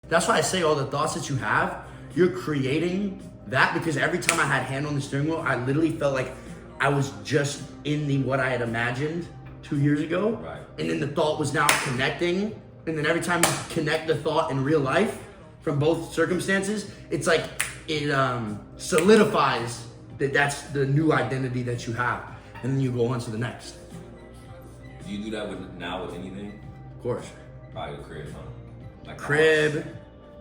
That's why I say all the thoughts that you have, you're creating that, because every time I had hand on the steering wheel, I literally felt like I was just in what I had imagined 2 years ago. Right. And then the thought was now connecting. And then every time you connect the thought in real life from both circumstances, it's like it solidifies that that's the new identity that you have. And then you go on to the next. Do you do that with anything? Of course. Probably a crib, huh? Like Crib,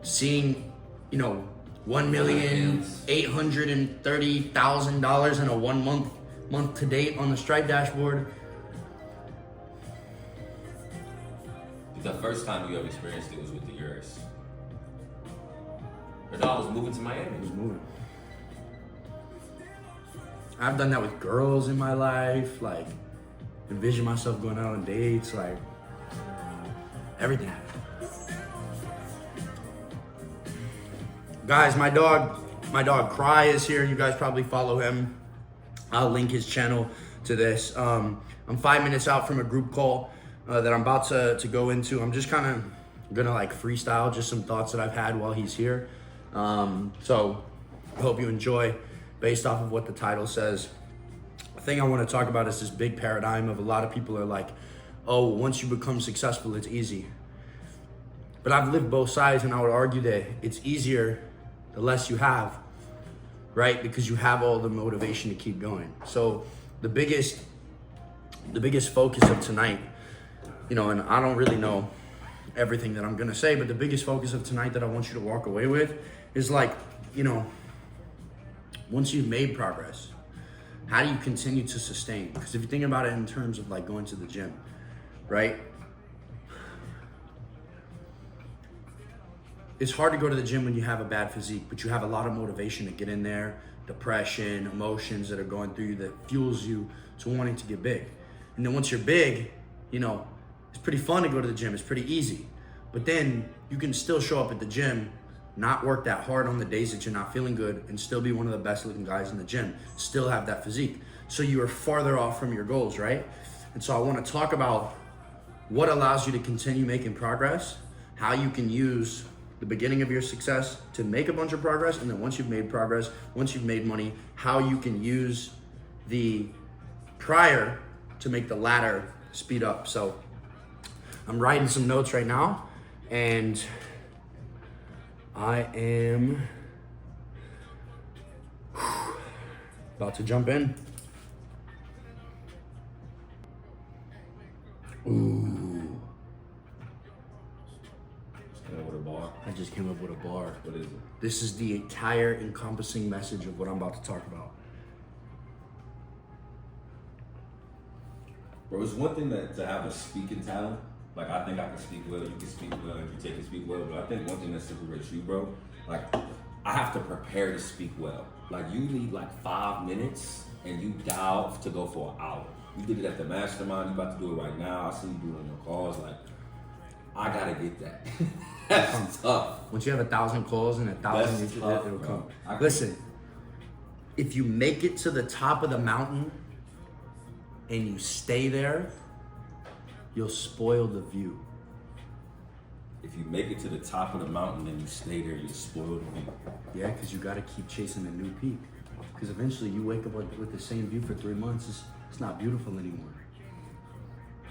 seeing, $1,830,000 in a 1 month to date on the Stripe dashboard. The first time you ever experienced it was with the Euros. Your dog was moving to Miami. It was moving. I've done that with girls in my life, like envision myself going out on dates, like everything. Guys, my dog Cry is here. You guys probably follow him. I'll link his channel to this. I'm 5 minutes out from a group call that I'm about to go into. I'm just kind of gonna freestyle just some thoughts that I've had while he's here. So I hope you enjoy based off of what the title says. The thing I want to talk about is this big paradigm of a lot of people are like, oh, once you become successful, it's easy. But I've lived both sides, and I would argue that it's easier the less you have, right? Because you have all the motivation to keep going. So the biggest focus of tonight, and I don't really know everything that I'm gonna say, but the biggest focus of tonight that I want you to walk away with is once you've made progress, how do you continue to sustain? Because if you think about it in terms of going to the gym, right? It's hard to go to the gym when you have a bad physique, but you have a lot of motivation to get in there, depression, emotions that are going through you that fuels you to wanting to get big. And then once you're big, it's pretty fun to go to the gym. It's pretty easy. But then you can still show up at the gym, not work that hard on the days that you're not feeling good, and still be one of the best looking guys in the gym, still have that physique. So you are farther off from your goals, right? And so I want to talk about what allows you to continue making progress, how you can use the beginning of your success to make a bunch of progress, and then once you've made progress, once you've made money, how you can use the prior to make the latter speed up. So I'm writing some notes right now, and I am about to jump in. Ooh. With a bar. I just came up with a bar. What is it? This is the entire encompassing message of what I'm about to talk about. Bro, it's one thing to have a speaking talent. I think I can speak well, you can speak well, and you can speak well. But I think one thing that separates you, bro, I have to prepare to speak well. You need 5 minutes, and you dial to go for an hour. You did it at the mastermind. You about to do it right now. I see you doing your calls. I gotta get that. That's tough. Once you have 1,000 calls and 1,000 tough, it'll bro. come. Listen, if you make it to the top of the mountain and you stay there, you'll spoil the view. If you make it to the top of the mountain and you stay there, you'll spoil the view. Yeah, because you gotta keep chasing the new peak. Because eventually you wake up with the same view for 3 months, it's not beautiful anymore.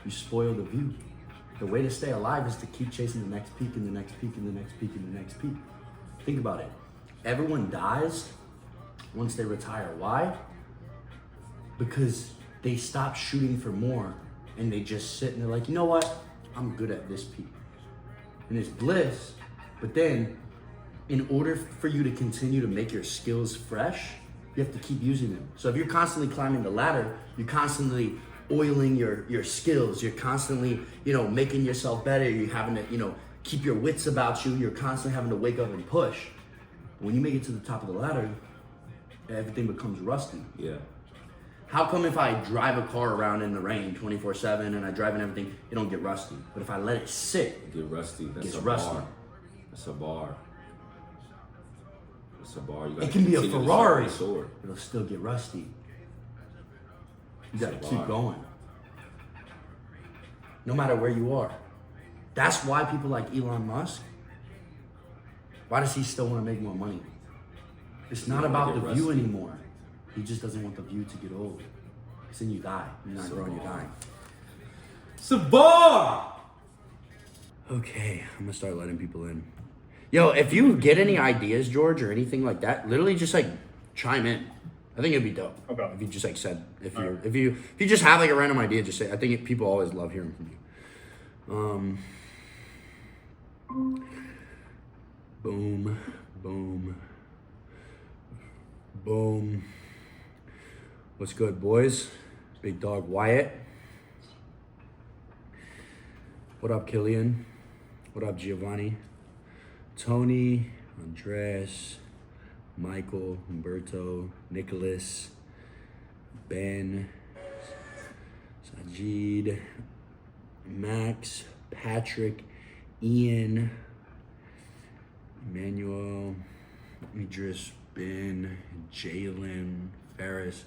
You spoil the view. The way to stay alive is to keep chasing the next peak and the next peak and the next peak and the next peak. Think about it. Everyone dies once they retire. Why? Because they stop shooting for more and they just sit and they're like, you know what? I'm good at this peak. And it's bliss, but then in order for you to continue to make your skills fresh, you have to keep using them. So if you're constantly climbing the ladder, you're constantly oiling your skills, you're constantly, making yourself better, you're having to, keep your wits about you, you're constantly having to wake up and push. When you make it to the top of the ladder, everything becomes rusty. Yeah. How come if I drive a car around in the rain 24/7 and I drive and everything, it don't get rusty? But if I let it sit, it get rusty. That's gets a rusty. bar. That's a bar. That's a bar. It can be a Ferrari. It'll still get rusty. You gotta keep going. No matter where you are. That's why people like Elon Musk Why does he still want to make more money? It's not don't about wanna the get view rusty. anymore. He just doesn't want the view to get old. Because then you die. You're not growing, you're dying. Sabar! Okay, I'm gonna start letting people in. Yo, if you get any ideas, George, or anything like that, literally just like chime in. I think it'd be dope. Okay. If you just like said, if you just have like a random idea, just say. I think people always love hearing from you. Boom, boom, boom. What's good, boys? Big dog Wyatt. What up, Killian? What up, Giovanni? Tony, Andres, Michael, Humberto, Nicholas, Ben, Sajid, Max, Patrick, Ian, Emmanuel, Idris, Ben, Jalen, Ferris.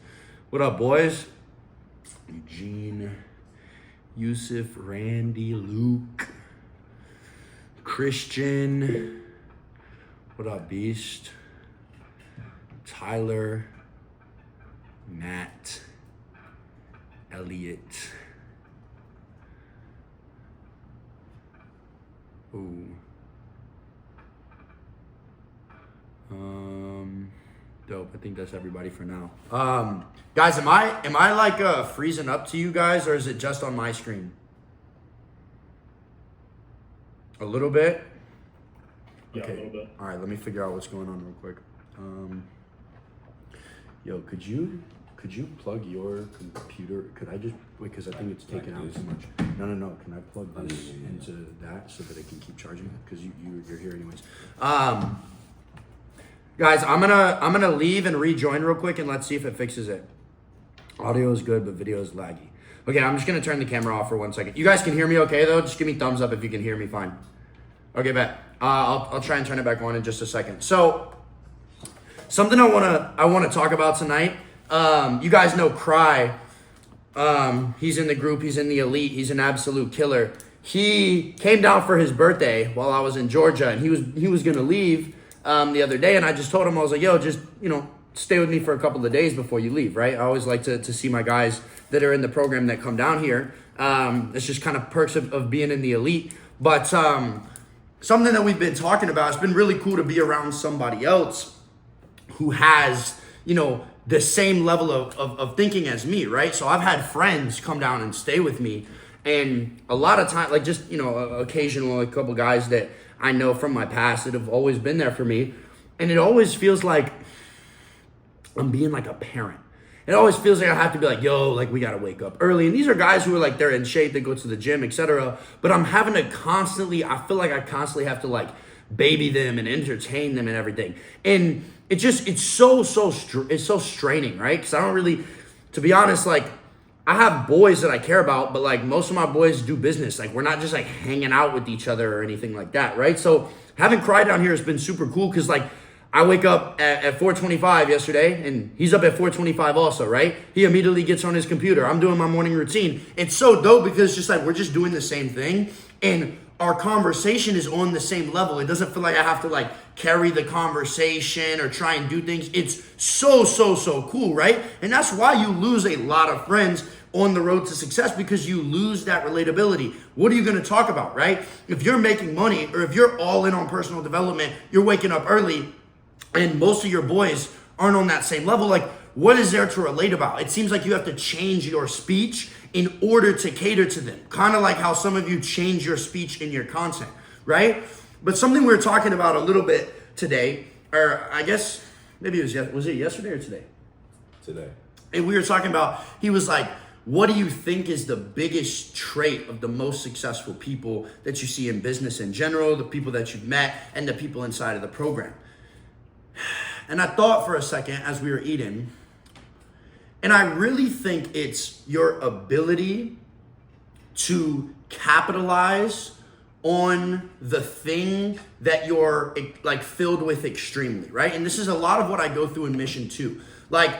What up, boys? Eugene, Yusuf, Randy, Luke, Christian. What up, Beast? Tyler, Matt, Elliot. Ooh. Dope. I think that's everybody for now. Guys, am I like freezing up to you guys, or is it just on my screen? A little bit. Yeah, Okay. a little bit. All right. Let me figure out what's going on real quick. Yo, could you plug your computer? Could I just wait? Because I think it's taking out too much. No. Can I plug this into that so that it can keep charging? Because you're here anyways. Guys, I'm gonna leave and rejoin real quick and let's see if it fixes it. Audio is good, but video is laggy. Okay, I'm just gonna turn the camera off for 1 second. You guys can hear me okay though? Just give me thumbs up if you can hear me fine. Okay, bet. I'll try and turn it back on in just a second. So, something I wanna talk about tonight. You guys know Cry. He's in the group. He's in the elite. He's an absolute killer. He came down for his birthday while I was in Georgia, and he was gonna leave the other day, and I just told him, I was like, yo, just stay with me for a couple of days before you leave, right? I always like to see my guys that are in the program that come down here. It's just kind of perks of being in the elite. But something that we've been talking about, it's been really cool to be around somebody else who has, the same level of thinking as me, right? So I've had friends come down and stay with me, and a lot of time, like just, occasional, a couple guys that I know from my past that have always been there for me. And it always feels like I'm being like a parent. It always feels like I have to be like, yo, like we got to wake up early. And these are guys who are like, they're in shape, they go to the gym, etc. But I'm having to I feel like I constantly have to like baby them and entertain them and everything. And it's so straining, right? Because I don't really, to be honest, like I have boys that I care about, but like most of my boys do business. Like we're not just like hanging out with each other or anything like that, right? So having Cry down here has been super cool because like I wake up at 4:25 yesterday and he's up at 4:25 also, right? He immediately gets on his computer. I'm doing my morning routine. It's so dope because just like we're just doing the same thing and our conversation is on the same level. It doesn't feel like I have to like carry the conversation or try and do things. It's so cool, right? And that's why you lose a lot of friends on the road to success because you lose that relatability. What are you going to talk about, right? If you're making money or if you're all in on personal development, you're waking up early and most of your boys aren't on that same level. Like, what is there to relate about? It seems like you have to change your speech in order to cater to them. Kind of like how some of you change your speech in your content, right? But something we were talking about a little bit today, or I guess maybe was it yesterday or today? Today. And we were talking about, he was like, what do you think is the biggest trait of the most successful people that you see in business in general, the people that you've met, and the people inside of the program? And I thought for a second as we were eating, and I really think it's your ability to capitalize on the thing that you're like filled with extremely, right? And this is a lot of what I go through in Mission 2. Like,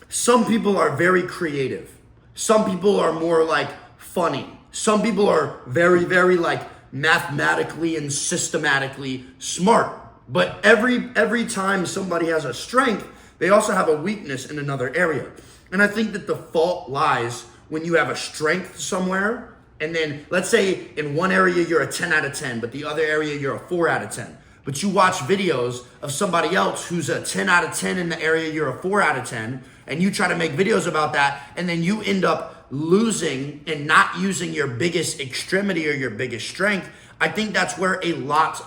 some people are very creative. Some people are more like funny. Some people are very, very like mathematically and systematically smart. But every time somebody has a strength, they also have a weakness in another area. And I think that the fault lies when you have a strength somewhere, and then let's say in one area you're a 10 out of 10, but the other area you're a 4 out of 10. But you watch videos of somebody else who's a 10 out of 10 in the area you're a 4 out of 10, and you try to make videos about that, and then you end up losing and not using your biggest extremity or your biggest strength. I think that's where a lot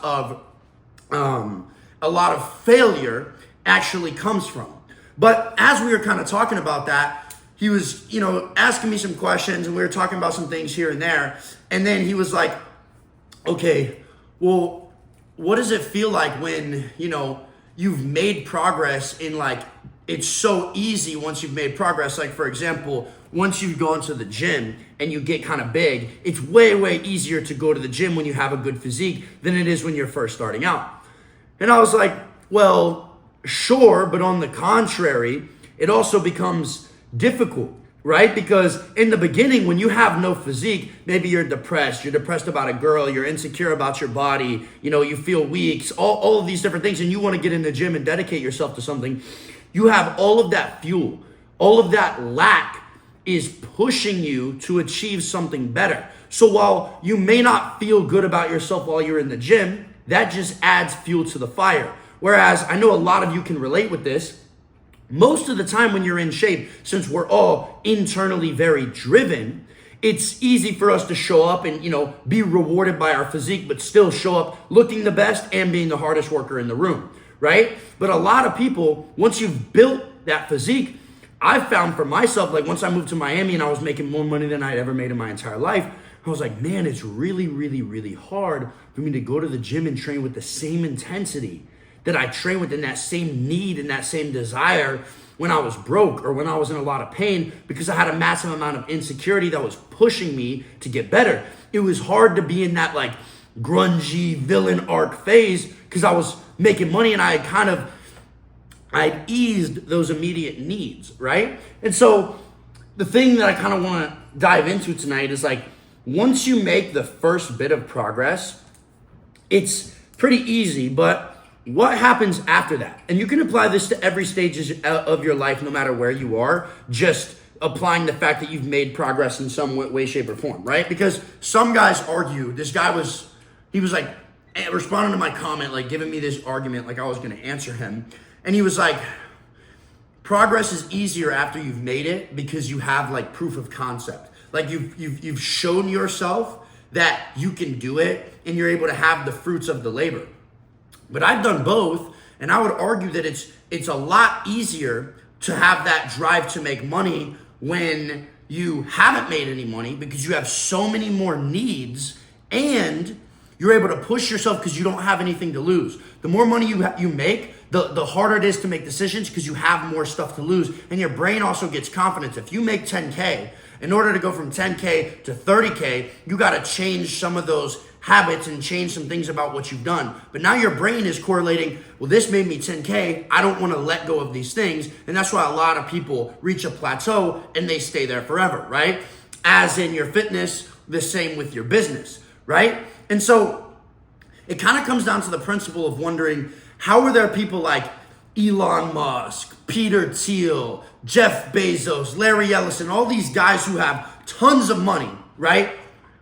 of failure actually comes from. But as we were kind of talking about that, he was, asking me some questions, and we were talking about some things here and there. And then he was like, okay, well, what does it feel like when, you've made progress in like, it's so easy once you've made progress. Like, for example, once you go into the gym and you get kind of big, it's way, way easier to go to the gym when you have a good physique than it is when you're first starting out. And I was like, well, sure, but on the contrary, it also becomes difficult, right? Because in the beginning, when you have no physique, maybe you're depressed about a girl, you're insecure about your body, you feel weak, all of these different things, and you want to get in the gym and dedicate yourself to something. You have all of that fuel, all of that lack is pushing you to achieve something better. So while you may not feel good about yourself while you're in the gym, that just adds fuel to the fire. Whereas I know a lot of you can relate with this. Most of the time when you're in shape, since we're all internally very driven, it's easy for us to show up and, be rewarded by our physique, but still show up looking the best and being the hardest worker in the room, right? But a lot of people, once you've built that physique, I found for myself, like once I moved to Miami and I was making more money than I'd ever made in my entire life, I was like, man, it's really, really, really hard for me to go to the gym and train with the same intensity that I train with, in that same need and that same desire when I was broke or when I was in a lot of pain, because I had a massive amount of insecurity that was pushing me to get better. It was hard to be in that like grungy villain arc phase because I was making money and I'd eased those immediate needs, right? And so the thing that I kind of want to dive into tonight is like, once you make the first bit of progress, it's pretty easy, but what happens after that? And you can apply this to every stage of your life, no matter where you are, just applying the fact that you've made progress in some way, shape, or form, right? Because some guys argue, he was like responding to my comment, like giving me this argument like I was going to answer him. And he was like, progress is easier after you've made it because you have like proof of concept. Like you've shown yourself that you can do it and you're able to have the fruits of the labor. But I've done both, and I would argue that it's a lot easier to have that drive to make money when you haven't made any money, because you have so many more needs and you're able to push yourself because you don't have anything to lose. The more money you make, the harder it is to make decisions because you have more stuff to lose, and your brain also gets confidence. If you make 10K, in order to go from 10K to 30K, you got to change some of those habits and change some things about what you've done. But now your brain is correlating, well, this made me 10K. I don't want to let go of these things. And that's why a lot of people reach a plateau and they stay there forever, right? As in your fitness, the same with your business, right? And so it kind of comes down to the principle of wondering, how are there people like Elon Musk, Peter Thiel, Jeff Bezos, Larry Ellison, all these guys who have tons of money, right?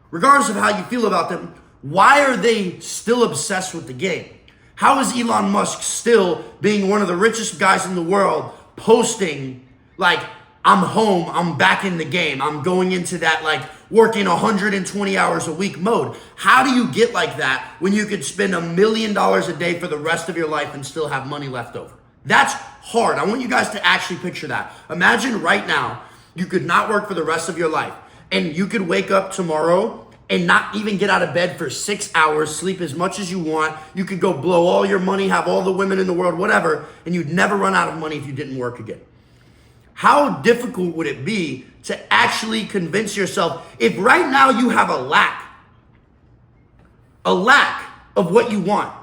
Regardless of how you feel about them, why are they still obsessed with the game? How is Elon Musk still being one of the richest guys in the world posting like, I'm home, I'm back in the game, I'm going into that like working 120 hours a week mode? How do you get like that when you could spend $1 million a day for the rest of your life and still have money left over? That's hard. I want you guys to actually picture that. Imagine right now, you could not work for the rest of your life and you could wake up tomorrow and not even get out of bed for 6 hours, sleep as much as you want. You could go blow all your money, have all the women in the world, whatever, and you'd never run out of money if you didn't work again. How difficult would it be to actually convince yourself, if right now you have a lack of what you want,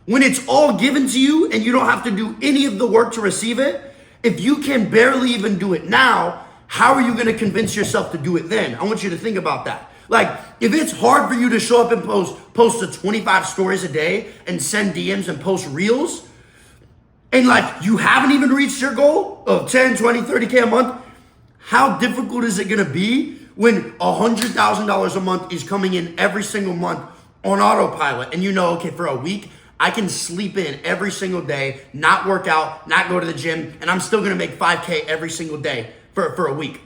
when it's all given to you and you don't have to do any of the work to receive it, if you can barely even do it now, how are you going to convince yourself to do it then? I want you to think about that. Like, if it's hard for you to show up and post to 25 stories a day and send DMs and post reels, and like you haven't even reached your goal of 10, 20, 30K a month, how difficult is it gonna be when $100,000 a month is coming in every single month on autopilot? And you know, okay, for a week, I can sleep in every single day, not work out, not go to the gym, and I'm still gonna make 5K every single day for a week.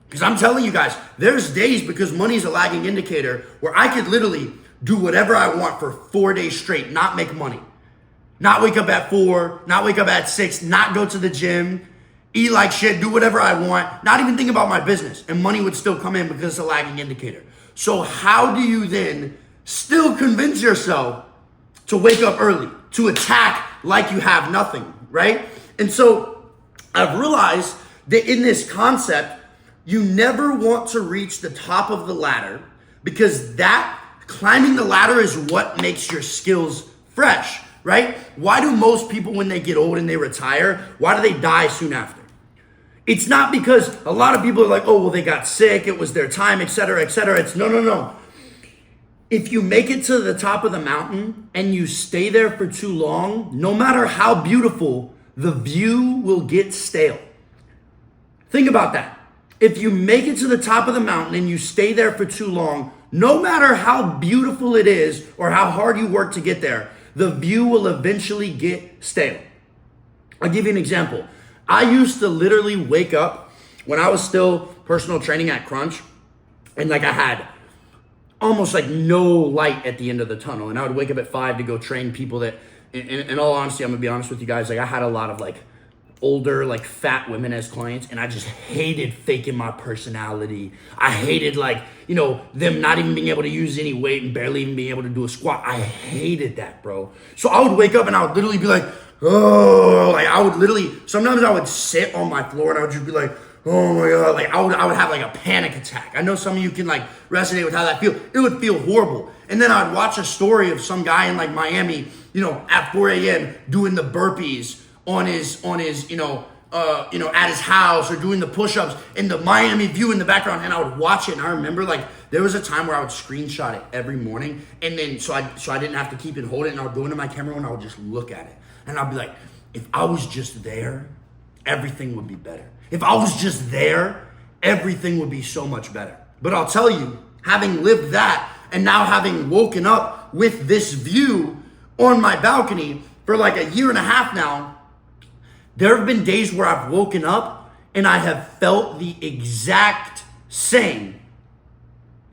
Because I'm telling you guys, there's days, because money is a lagging indicator, where I could literally do whatever I want for 4 days straight, not make money. Not wake up at 4, not wake up at 6, not go to the gym, eat like shit, do whatever I want, not even think about my business. And money would still come in because it's a lagging indicator. So how do you then still convince yourself to wake up early, to attack like you have nothing, right? And so I've realized that in this concept, you never want to reach the top of the ladder, because that climbing the ladder is what makes your skills fresh, right? Why do most people, when they get old and they retire, why do they die soon after? It's not because a lot of people are like, oh, well, they got sick, it was their time, etc., etc. It's no. If you make it to the top of the mountain and you stay there for too long, no matter how beautiful, the view will get stale. Think about that. If you make it to the top of the mountain and you stay there for too long, no matter how beautiful it is or how hard you work to get there, the view will eventually get stale. I'll give you an example. I used to literally wake up when I was still personal training at Crunch, and like I had almost like no light at the end of the tunnel. And I would wake up at 5 to go train people that, in all honesty, I'm gonna be honest with you guys, like I had a lot of like older, like fat women as clients, and I just hated faking my personality. I hated like, you know, them not even being able to use any weight and barely even being able to do a squat. I hated that, bro. So I would wake up and I would literally be like, oh, like I would literally, sometimes I would sit on my floor and I would just be like, oh my God, like I would have like a panic attack. I know some of you can like resonate with how that feels. It would feel horrible. And then I'd watch a story of some guy in like Miami, you know, at 4 a.m. doing the burpees on his at his house, or doing the push-ups, and the Miami view in the background, and I would watch it. And I remember like there was a time where I would screenshot it every morning, and then so I didn't have to keep it, hold it, and I would go into my camera and I would just look at it, and I'd be like, if I was just there, everything would be better. If I was just there, everything would be so much better. But I'll tell you, having lived that and now having woken up with this view on my balcony for like a year and a half now, there have been days where I've woken up and I have felt the exact same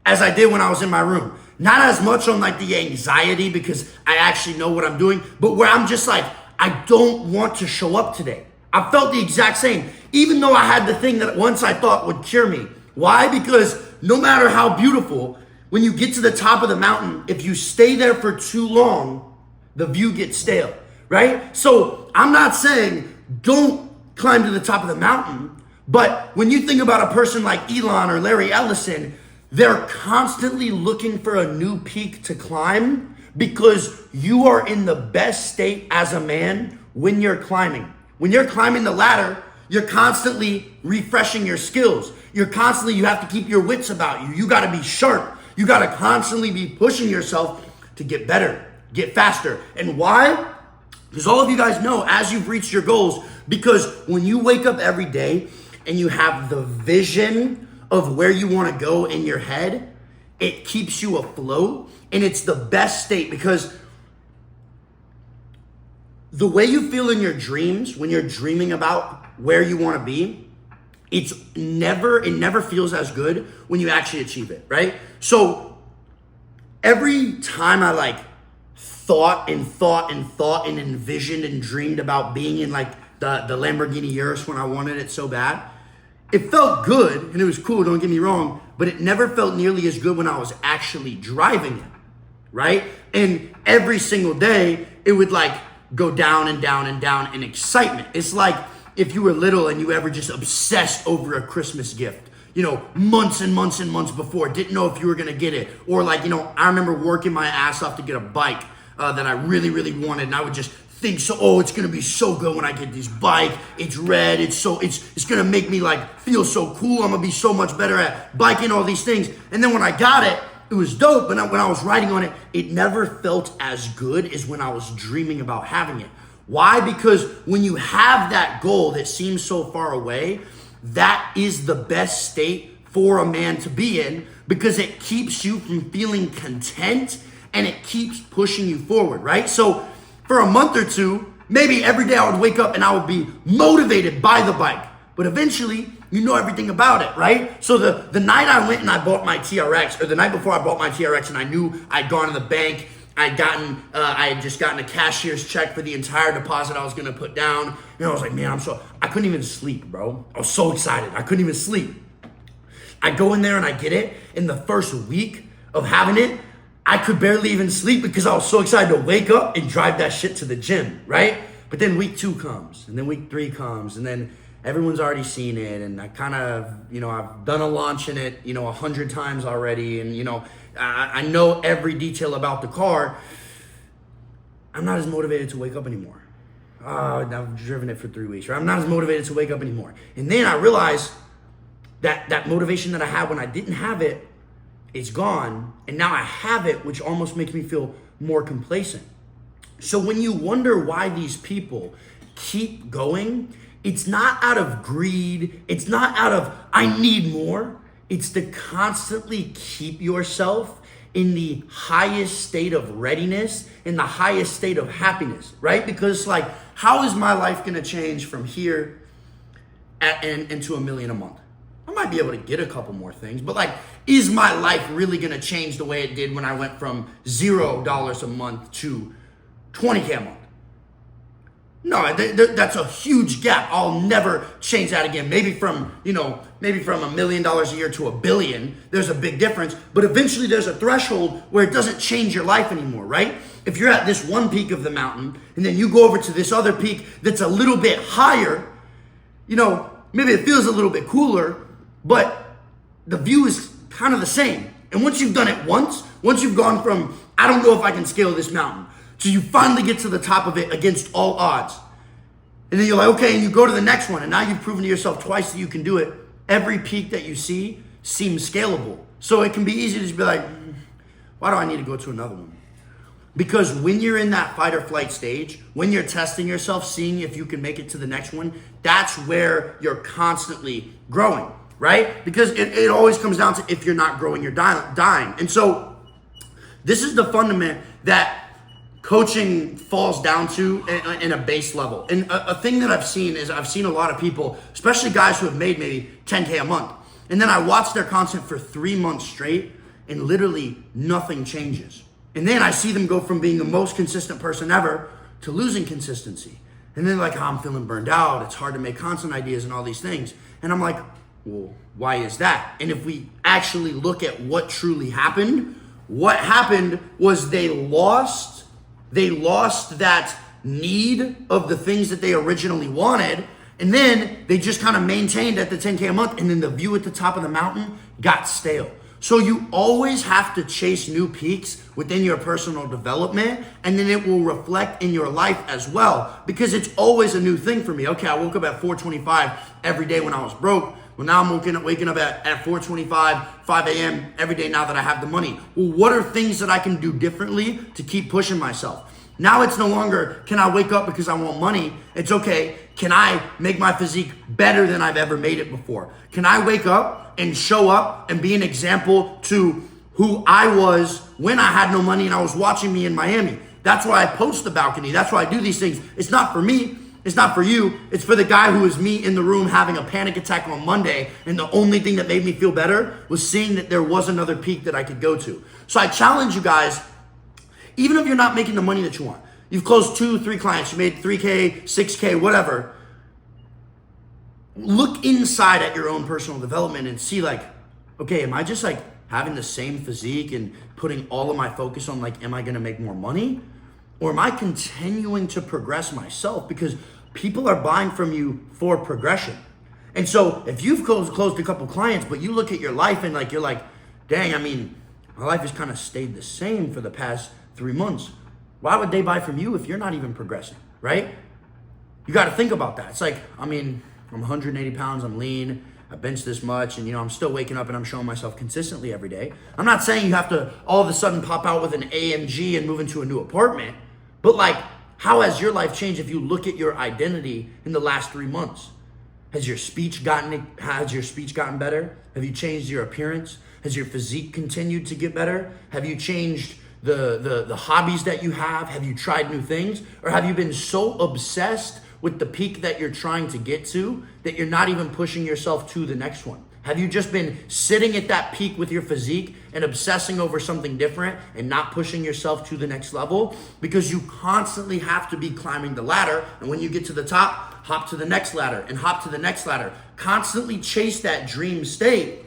as I did when I was in my room. Not as much on like the anxiety, because I actually know what I'm doing, but where I'm just like, I don't want to show up today. I felt the exact same, even though I had the thing that once I thought would cure me. Why? Because no matter how beautiful, when you get to the top of the mountain, if you stay there for too long, the view gets stale, right? So I'm not saying don't climb to the top of the mountain, but when you think about a person like Elon or Larry Ellison, they're constantly looking for a new peak to climb, because you are in the best state as a man when you're climbing. When you're climbing the ladder, you're constantly refreshing your skills. You have to keep your wits about you. You got to be sharp. You got to constantly be pushing yourself to get better, get faster. And why? Because all of you guys know, as you've reached your goals, because when you wake up every day and you have the vision of where you want to go in your head, it keeps you afloat, and it's the best state, because the way you feel in your dreams when you're dreaming about where you want to be, it never feels as good when you actually achieve it, right? So every time I like thought and envisioned and dreamed about being in like the Lamborghini Urus when I wanted it so bad, it felt good and it was cool, don't get me wrong, but it never felt nearly as good when I was actually driving it, right? And every single day it would like go down and down and down in excitement. It's like if you were little and you ever just obsessed over a Christmas gift, you know, months and months and months before, didn't know if you were gonna get it. Or like, you know, I remember working my ass off to get a bike that I really, really wanted, and I would just think, so, oh, it's gonna be so good when I get this bike. It's red, it's gonna make me like feel so cool. I'm gonna be so much better at biking, all these things. And then when I got it, it was dope, but when I was writing on it, it never felt as good as when I was dreaming about having it. Why? Because when you have that goal that seems so far away, that is the best state for a man to be in, because it keeps you from feeling content and it keeps pushing you forward, right? So for a month or two, maybe every day I would wake up and I would be motivated by the bike. But eventually, you know everything about it, right? So the night I went and I bought my TRX, or the night before I bought my TRX, and I knew I'd gone to the bank, I had just gotten a cashier's check for the entire deposit I was gonna put down. And I was like, man, I couldn't even sleep, bro. I was so excited. I couldn't even sleep. I go in there and I get it. In the first week of having it, I could barely even sleep because I was so excited to wake up and drive that shit to the gym, right? But then week 2 comes, and then week 3 comes, and then everyone's already seen it, and I kind of, I've done a launch in it, 100 times already, and, I know every detail about the car. I'm not as motivated to wake up anymore. I've driven it for 3 weeks, right? I'm not as motivated to wake up anymore. And then I realized that motivation that I had when I didn't have it, it's gone, and now I have it, which almost makes me feel more complacent. So when you wonder why these people keep going, it's not out of greed, it's not out of, I need more. It's to constantly keep yourself in the highest state of readiness, in the highest state of happiness, right? Because like, how is my life gonna change from here and into $1 million a month? I might be able to get a couple more things, but like, is my life really gonna change the way it did when I went from $0 a month to 20K a month? No, that's a huge gap. I'll never change that again. Maybe from $1 million a year to $1 billion, there's a big difference, but eventually there's a threshold where it doesn't change your life anymore, right? If you're at this one peak of the mountain and then you go over to this other peak that's a little bit higher, maybe it feels a little bit cooler, but the view is kind of the same. And once you've done it once you've gone from, I don't know if I can scale this mountain, so you finally get to the top of it against all odds. And then you're like, okay, and you go to the next one, and now you've proven to yourself twice that you can do it. Every peak that you see seems scalable. So it can be easy to just be like, why do I need to go to another one? Because when you're in that fight or flight stage, when you're testing yourself, seeing if you can make it to the next one, that's where you're constantly growing, right? Because it always comes down to, if you're not growing, you're dying. And so this is the fundament that coaching falls down to in a base level. And a thing that I've seen is I've seen a lot of people, especially guys who have made maybe 10K a month. And then I watch their content for 3 months straight and literally nothing changes. And then I see them go from being the most consistent person ever to losing consistency. And then like, I'm feeling burned out. It's hard to make content ideas and all these things. And I'm like, well, why is that? And if we actually look at what truly happened, what happened was they lost that need of the things that they originally wanted, and then they just kind of maintained at the 10K a month, and then the view at the top of the mountain got stale. So you always have to chase new peaks within your personal development, and then it will reflect in your life as well, because it's always a new thing for me. Okay, I woke up at 4:25 every day when I was broke. Well, now I'm waking up at 4:25, 5 a.m. every day now that I have the money. Well, what are things that I can do differently to keep pushing myself? Now it's no longer, can I wake up because I want money? It's okay, can I make my physique better than I've ever made it before? Can I wake up and show up and be an example to who I was when I had no money and I was watching me in Miami? That's why I post the balcony. That's why I do these things. It's not for me. It's not for you. It's for the guy who was me in the room having a panic attack on Monday, and the only thing that made me feel better was seeing that there was another peak that I could go to. So I challenge you guys, even if you're not making the money that you want, you've closed 2-3 clients, you made 3K, 6K, whatever. Look inside at your own personal development and see like, okay, am I just like having the same physique and putting all of my focus on like, am I gonna make more money? Or am I continuing to progress myself? Because people are buying from you for progression. And so if you've closed a couple clients, but you look at your life and like, you're like, dang, I mean, my life has kind of stayed the same for the past 3 months. Why would they buy from you if you're not even progressing, right? You got to think about that. It's like, I mean, I'm 180 pounds, I'm lean, I bench this much, and I'm still waking up and I'm showing myself consistently every day. I'm not saying you have to all of a sudden pop out with an AMG and move into a new apartment, but like, how has your life changed if you look at your identity in the last 3 months? Has your speech gotten better? Have you changed your appearance? Has your physique continued to get better? Have you changed the hobbies that you have? Have you tried new things? Or have you been so obsessed with the peak that you're trying to get to that you're not even pushing yourself to the next one? Have you just been sitting at that peak with your physique and obsessing over something different and not pushing yourself to the next level? Because you constantly have to be climbing the ladder. And when you get to the top, hop to the next ladder and hop to the next ladder. Constantly chase that dream state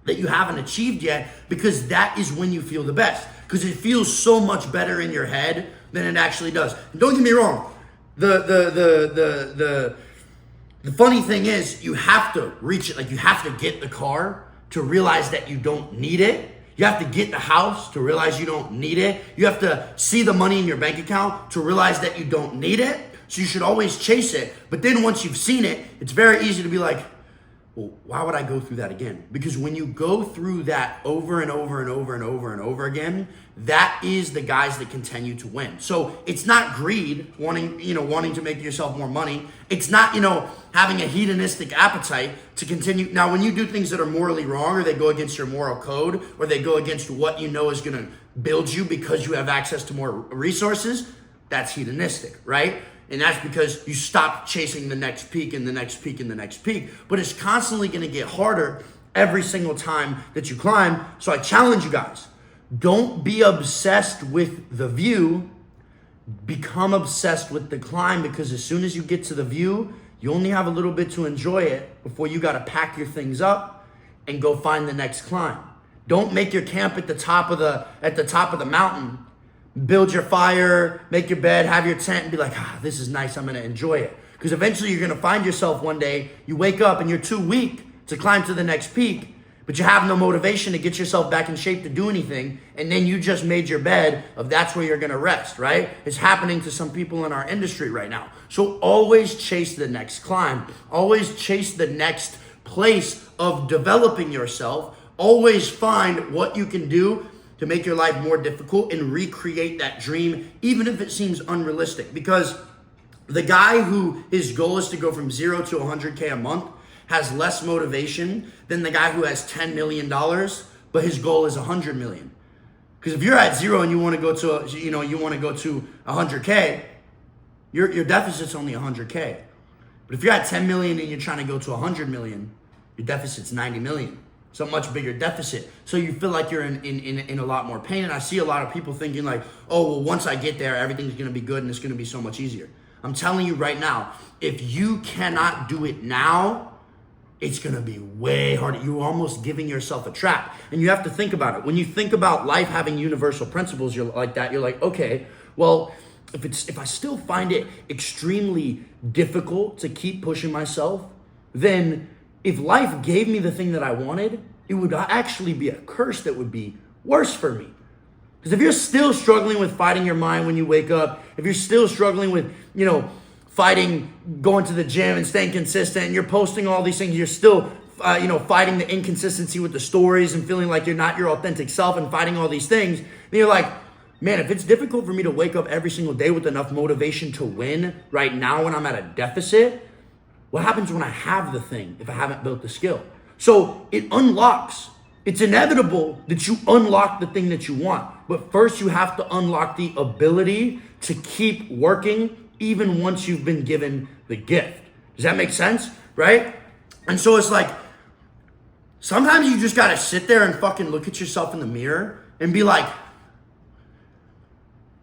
that you haven't achieved yet, because that is when you feel the best. Because it feels so much better in your head than it actually does. And don't get me wrong. The funny thing is, you have to reach it. Like, you have to get the car to realize that you don't need it. You have to get the house to realize you don't need it. You have to see the money in your bank account to realize that you don't need it. So you should always chase it. But then once you've seen it, it's very easy to be like, well, why would I go through that again? Because when you go through that over and over and over and over and over again, that is the guys that continue to win. So it's not greed, wanting to make yourself more money. It's not, having a hedonistic appetite to continue. Now, when you do things that are morally wrong, or they go against your moral code, or they go against what you know is going to build you because you have access to more resources, that's hedonistic, right? And that's because you stop chasing the next peak and the next peak and the next peak. But it's constantly going to get harder every single time that you climb. So I challenge you guys, don't be obsessed with the view. Become obsessed with the climb, because as soon as you get to the view, you only have a little bit to enjoy it before you got to pack your things up and go find the next climb. Don't make your camp at the top of the mountain. Build your fire, make your bed, have your tent, and be like, this is nice, I'm gonna enjoy it. Because eventually you're gonna find yourself one day, you wake up and you're too weak to climb to the next peak, but you have no motivation to get yourself back in shape to do anything, and then you just made your bed of that's where you're gonna rest, right? It's happening to some people in our industry right now. So always chase the next climb. Always chase the next place of developing yourself. Always find what you can do to make your life more difficult and recreate that dream, even if it seems unrealistic. Because the guy who his goal is to go from 0 to 100K a month has less motivation than the guy who has $10 million, but his goal is 100 million. Because if you're at 0 and you want to go to 100K, your deficit's only 100K. But if you're at 10 million and you're trying to go to 100 million, your deficit's 90 million. So much bigger deficit. So you feel like you're in a lot more pain. And I see a lot of people thinking like, oh, well, once I get there, everything's going to be good and it's going to be so much easier. I'm telling you right now, if you cannot do it now, it's going to be way harder. You're almost giving yourself a trap. And you have to think about it. When you think about life having universal principles, you're like that. You're like, okay, well, if I still find it extremely difficult to keep pushing myself, then if life gave me the thing that I wanted, it would actually be a curse that would be worse for me. Because if you're still struggling with fighting your mind when you wake up, if you're still struggling with, fighting, going to the gym and staying consistent, and you're posting all these things, you're still, fighting the inconsistency with the stories and feeling like you're not your authentic self and fighting all these things, then you're like, man, if it's difficult for me to wake up every single day with enough motivation to win right now when I'm at a deficit, what happens when I have the thing if I haven't built the skill? So it unlocks. It's inevitable that you unlock the thing that you want. But first you have to unlock the ability to keep working even once you've been given the gift. Does that make sense? Right? And so it's like, sometimes you just gotta sit there and fucking look at yourself in the mirror and be like,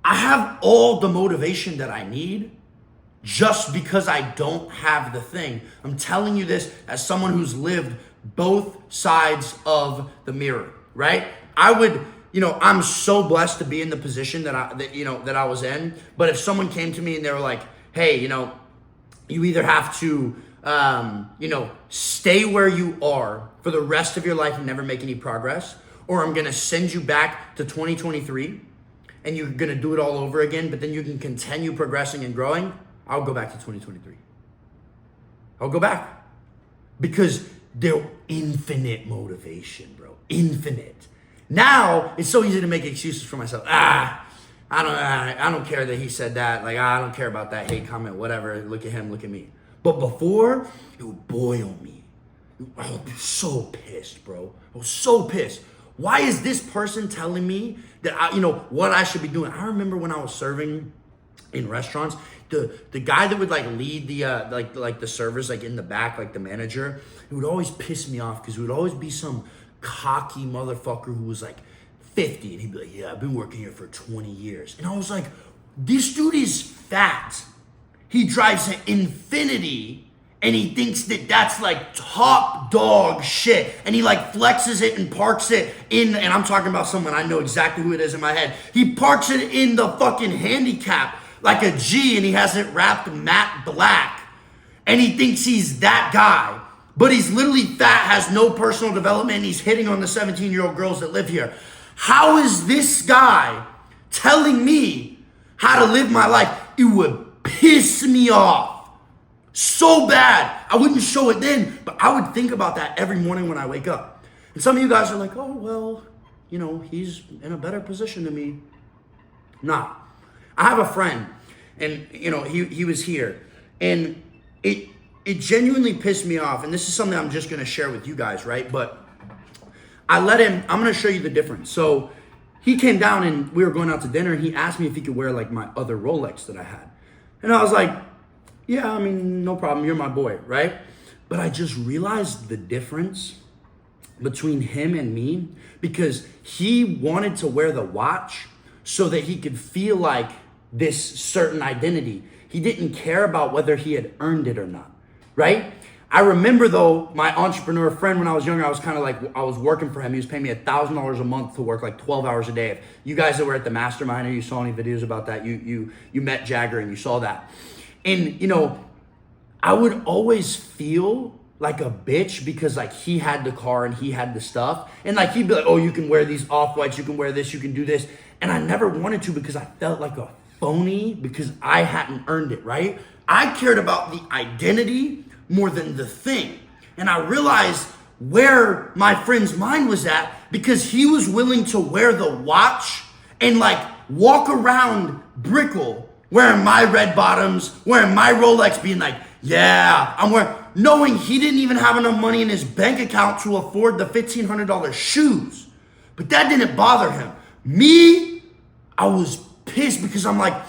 I have all the motivation that I need just because I don't have the thing. I'm telling you this as someone who's lived both sides of the mirror, right? I'm so blessed to be in the position that I was in. But if someone came to me and they were like, hey, you either have to, stay where you are for the rest of your life and never make any progress, or I'm going to send you back to 2023 and you're going to do it all over again, but then you can continue progressing and growing, I'll go back to 2023. I'll go back. Because they're infinite motivation, bro. Infinite. Now, it's so easy to make excuses for myself. I don't care that he said that. Like, I don't care about that hate comment, whatever. Look at him, look at me. But before, it would boil me. I would be so pissed, bro. I was so pissed. Why is this person telling me that what I should be doing? I remember when I was serving in restaurants, the guy that would like lead the like the servers like in the back, like the manager, it would always piss me off because it would always be some cocky motherfucker who was like 50 and he'd be like, yeah, I've been working here for 20 years. And I was like, this dude is fat. He drives an Infinity and he thinks that that's like top dog shit. And he like flexes it and parks it in, and I'm talking about someone, I know exactly who it is in my head. He parks it in the fucking handicap like a G, and he has it wrapped matte black. And he thinks he's that guy. But he's literally fat, has no personal development, and he's hitting on the 17-year-old girls that live here. How is this guy telling me how to live my life? It would piss me off so bad. I wouldn't show it then, but I would think about that every morning when I wake up. And some of you guys are like, oh, well, he's in a better position than me. Nah. I have a friend, and, he was here, and it genuinely pissed me off, and this is something I'm just going to share with you guys, right? But I'm going to show you the difference. So he came down, and we were going out to dinner, and he asked me if he could wear, like, my other Rolex that I had. And I was like, yeah, I mean, no problem. You're my boy, right? But I just realized the difference between him and me because he wanted to wear the watch so that he could feel like this certain identity. He didn't care about whether he had earned it or not, right? I remember, though, my entrepreneur friend, when I was younger, I was kind of like, I was working for him. He was paying me $1,000 a month to work like 12 hours a day. If you guys that were at the mastermind or you saw any videos about that, you met Jagger and you saw that. And, I would always feel like a bitch because like he had the car and he had the stuff. And like he'd be like, oh, you can wear these off-whites, you can wear this, you can do this. And I never wanted to because I felt like a phony because I hadn't earned it, right? I cared about the identity more than the thing. And I realized where my friend's mind was at because he was willing to wear the watch and like walk around Brickell wearing my red bottoms, wearing my Rolex, being like, yeah, I'm wearing, knowing he didn't even have enough money in his bank account to afford the $1,500 shoes. But that didn't bother him. Me, I was pissed because I'm like,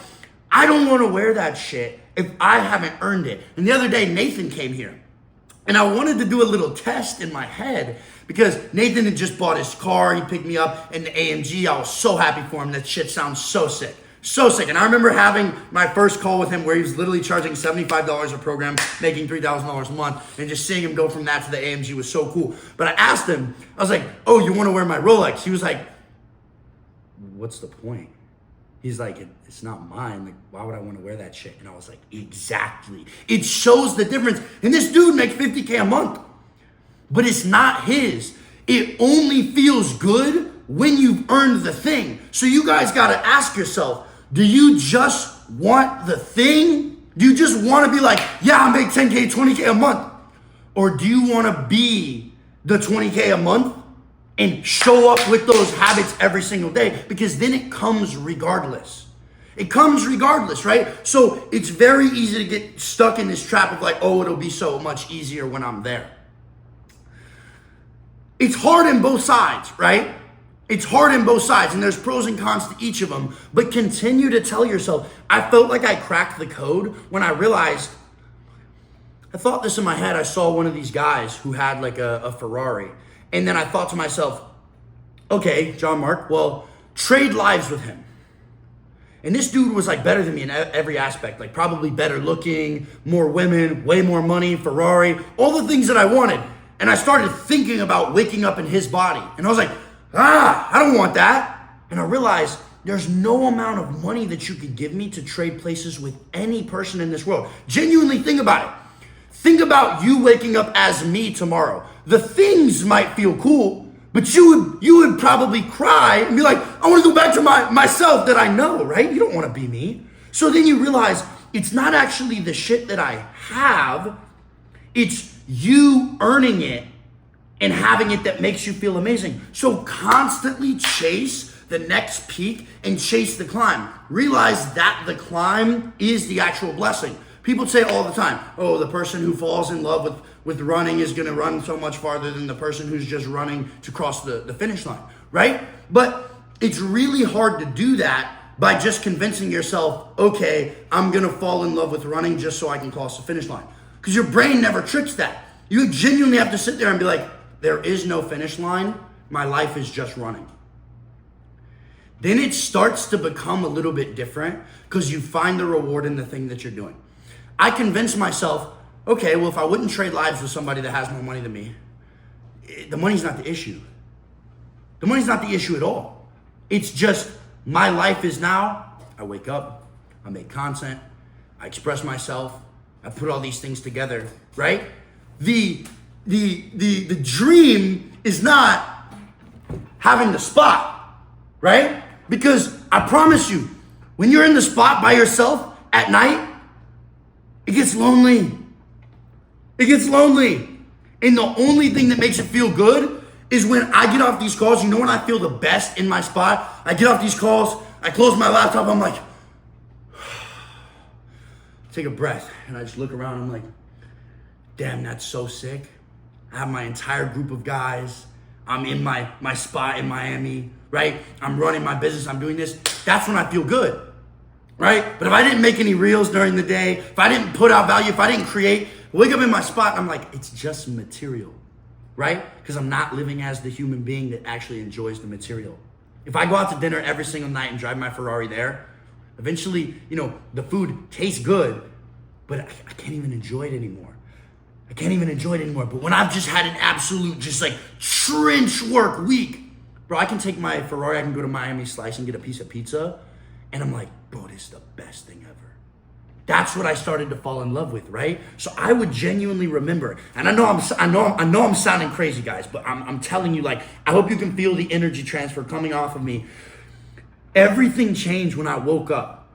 I don't want to wear that shit if I haven't earned it. And the other day, Nathan came here. And I wanted to do a little test in my head because Nathan had just bought his car. He picked me up in the AMG. I was so happy for him. That shit sounds so sick. So sick. And I remember having my first call with him where he was literally charging $75 a program, making $3,000 a month, and just seeing him go from that to the AMG was so cool. But I asked him, I was like, oh, you want to wear my Rolex? He was like, what's the point? He's like, it's not mine. Like, why would I want to wear that shit? And I was like, exactly. It shows the difference. And this dude makes $50K a month, but it's not his. It only feels good when you've earned the thing. So you guys got to ask yourself, do you just want the thing? Do you just want to be like, yeah, I make 10K, 20K a month? Or do you want to be the 20K a month and show up with those habits every single day? Because then it comes regardless. It comes regardless, right? So it's very easy to get stuck in this trap of like, oh, it'll be so much easier when I'm there. It's hard in both sides, right? It's hard in both sides, and there's pros and cons to each of them, but continue to tell yourself, I felt like I cracked the code when I realized, I thought this in my head, I saw one of these guys who had like a Ferrari, and then I thought to myself, okay, John Mark, well, trade lives with him. And this dude was like better than me in every aspect, like probably better looking, more women, way more money, Ferrari, all the things that I wanted. And I started thinking about waking up in his body, and I was like, I don't want that. And I realized there's no amount of money that you could give me to trade places with any person in this world. Genuinely think about it. Think about you waking up as me tomorrow. The things might feel cool, but you would probably cry and be like, I want to go back to myself that I know, right? You don't want to be me. So then you realize it's not actually the shit that I have. It's you earning it and having it that makes you feel amazing. So constantly chase the next peak and chase the climb. Realize that the climb is the actual blessing. People say all the time, oh, the person who falls in love with running is gonna run so much farther than the person who's just running to cross the finish line, right? But it's really hard to do that by just convincing yourself, okay, I'm gonna fall in love with running just so I can cross the finish line. Because your brain never tricks that. You genuinely have to sit there and be like, there is no finish line, my life is just running. Then it starts to become a little bit different because you find the reward in the thing that you're doing. I convinced myself, okay, well, if I wouldn't trade lives with somebody that has more money than me, the money's not the issue. The money's not the issue at all. It's just my life is now, I wake up, I make content, I express myself, I put all these things together, right? The dream is not having the spot, right? Because I promise you, when you're in the spot by yourself at night, it gets lonely. It gets lonely. And the only thing that makes it feel good is when I get off these calls. You know when I feel the best in my spot? I get off these calls, I close my laptop, I'm like, take a breath, and I just look around, I'm like, damn, that's so sick. I have my entire group of guys. I'm in my spot in Miami, right? I'm running my business, I'm doing this. That's when I feel good, right? But if I didn't make any reels during the day, if I didn't put out value, if I didn't create, wake up in my spot, and I'm like, it's just material, right? Because I'm not living as the human being that actually enjoys the material. If I go out to dinner every single night and drive my Ferrari there, eventually, the food tastes good, but I can't even enjoy it anymore. I can't even enjoy it anymore. But when I've just had an absolute, just like trench work week, bro, I can take my Ferrari, I can go to Miami Slice and get a piece of pizza, and I'm like, bro, this is the best thing ever. That's what I started to fall in love with, right? So I would genuinely remember, and I know I'm sounding crazy, guys, but I'm telling you, like, I hope you can feel the energy transfer coming off of me. Everything changed when I woke up,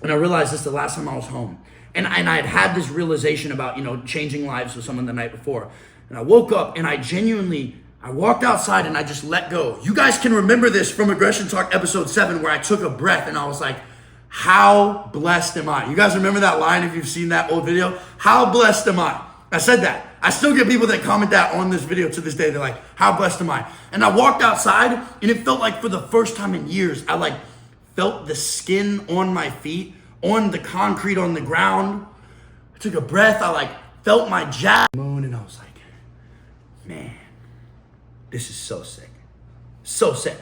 and I realized this the last time I was home. And I had this realization about, changing lives with someone the night before. And I woke up and I walked outside and I just let go. You guys can remember this from Aggression Talk episode 7 where I took a breath and I was like, how blessed am I? You guys remember that line if you've seen that old video? How blessed am I? I said that. I still get people that comment that on this video to this day. They're like, how blessed am I? And I walked outside and it felt like for the first time in years, I felt the skin on my feet, on the concrete, on the ground. I took a breath, I felt my jab moon, and I was like, man, this is so sick. So sick.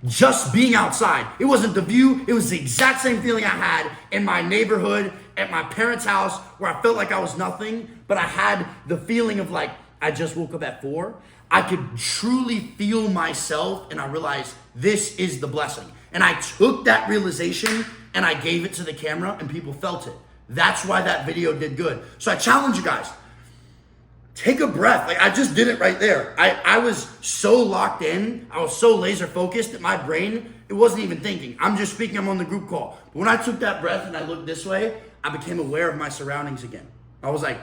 Just being outside. It wasn't the view, it was the exact same feeling I had in my neighborhood, at my parents' house, where I felt like I was nothing, but I had the feeling of I just woke up at 4. I could truly feel myself, and I realized this is the blessing. And I took that realization and I gave it to the camera and people felt it. That's why that video did good. So I challenge you guys, take a breath. I just did it right there. I was so locked in, I was so laser focused that my brain, it wasn't even thinking. I'm just speaking, I'm on the group call. But when I took that breath and I looked this way, I became aware of my surroundings again. I was like,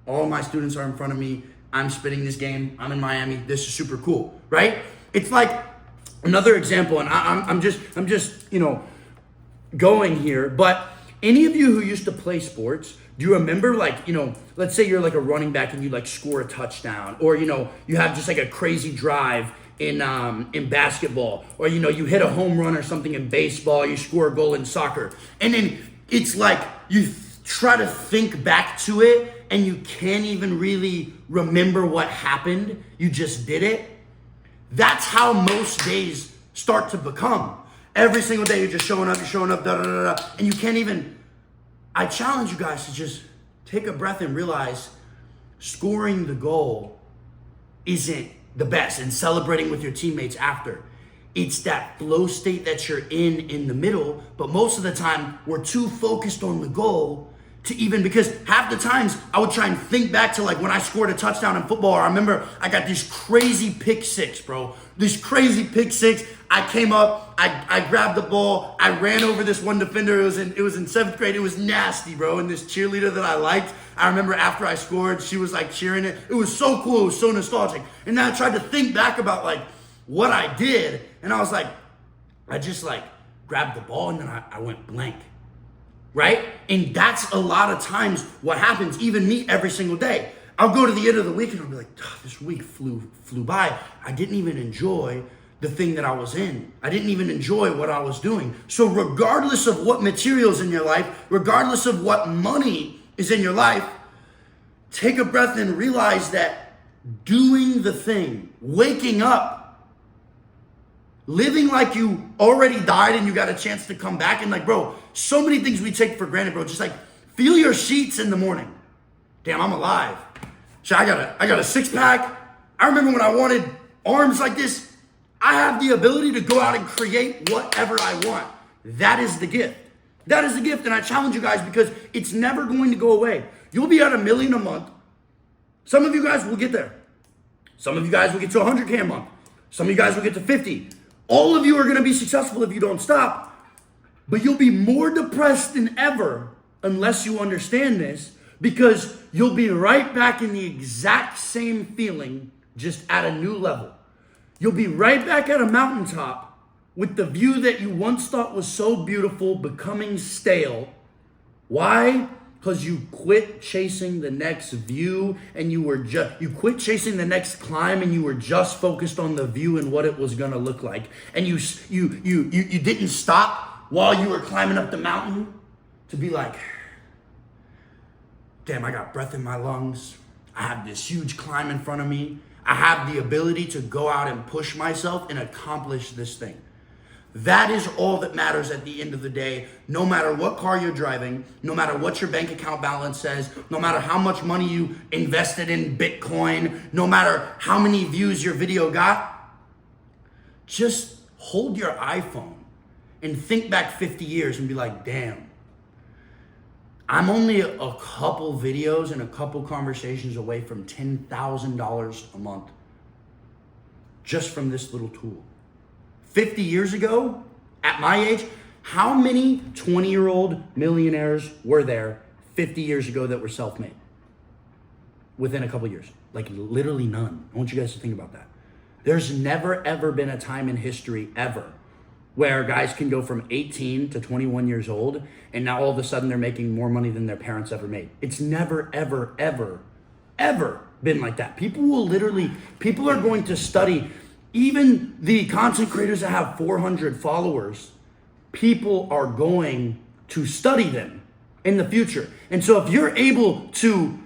all my students are in front of me. I'm spitting this game. I'm in Miami. This is super cool, right? It's like another example, and I'm just going here, but any of you who used to play sports, do you remember let's say you're a running back and you score a touchdown, or you have just a crazy drive in basketball, or you hit a home run or something in baseball, you score a goal in soccer, and then it's you try to think back to it and you can't even really remember what happened, you just did it. That's how most days start to become. Every single day you're just showing up, da da da da, and you can't even. I challenge you guys to just take a breath and realize scoring the goal isn't the best, and celebrating with your teammates after. It's that flow state that you're in the middle, but most of the time we're too focused on the goal to even, because half the times I would try and think back to like when I scored a touchdown in football. I remember I got this crazy pick six, bro. This crazy pick six. I came up, I grabbed the ball, I ran over this one defender. It was in 7th grade. It was nasty, bro. And this cheerleader that I liked, I remember after I scored, she was like cheering it. It was so cool. It was so nostalgic. And then I tried to think back about like what I did, and I was like, I just like grabbed the ball and then I went blank. Right? And that's a lot of times what happens, even me every single day. I'll go to the end of the week and I'll be like, this week flew by. I didn't even enjoy the thing that I was in. I didn't even enjoy what I was doing. So regardless of what materials in your life, regardless of what money is in your life, take a breath and realize that doing the thing, waking up, living like you already died and you got a chance to come back, and like, bro, so many things we take for granted, bro. Just like feel your sheets in the morning. Damn, I'm alive. So I got a 6-pack. I remember when I wanted arms like this. I have the ability to go out and create whatever I want. That is the gift. That is the gift, and I challenge you guys because it's never going to go away. You'll be at $1 million a month. Some of you guys will get there. Some of you guys will get to 100K a month. Some of you guys will get to 50. All of you are going to be successful if you don't stop, but you'll be more depressed than ever unless you understand this, because you'll be right back in the exact same feeling, just at a new level. You'll be right back at a mountaintop with the view that you once thought was so beautiful becoming stale. Why? Because you quit chasing the next view and you quit chasing the next climb and you were just focused on the view and what it was gonna look like. And you didn't stop while you were climbing up the mountain to be like, damn, I got breath in my lungs. I have this huge climb in front of me. I have the ability to go out and push myself and accomplish this thing. That is all that matters at the end of the day. No matter what car you're driving, no matter what your bank account balance says, no matter how much money you invested in Bitcoin, no matter how many views your video got, just hold your iPhone and think back 50 years and be like, damn, I'm only a couple videos and a couple conversations away from $10,000 a month just from this little tool. 50 years ago, at my age, how many 20-year-old millionaires were there 50 years ago that were self-made? Within a couple years. Like literally none. I want you guys to think about that. There's never ever been a time in history ever where guys can go from 18 to 21 years old and now all of a sudden they're making more money than their parents ever made. It's never, ever, ever, ever been like that. People are going to study. Even the content creators that have 400 followers, people are going to study them in the future. And so if you're able to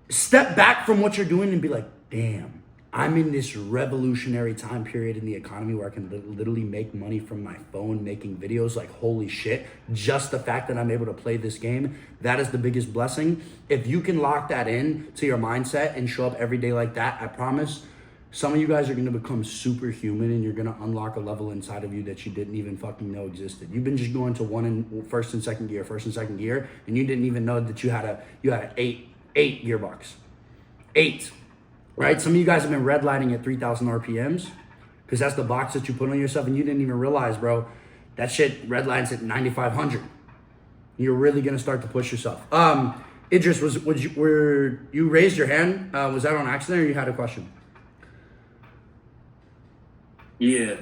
step back from what you're doing and be like, damn, I'm in this revolutionary time period in the economy where I can literally make money from my phone making videos, like holy shit, just the fact that I'm able to play this game, that is the biggest blessing. If you can lock that in to your mindset and show up every day like that, I promise some of you guys are going to become superhuman and you're going to unlock a level inside of you that you didn't even fucking know existed. You've been just going to first and second gear, and you didn't even know that you had an eight gearbox. 8, right? Some of you guys have been redlining at 3,000 RPMs because that's the box that you put on yourself and you didn't even realize, bro, that shit redlines at 9,500. You're really going to start to push yourself. Idris, you raised your hand? Was that on accident or you had a question? Yeah.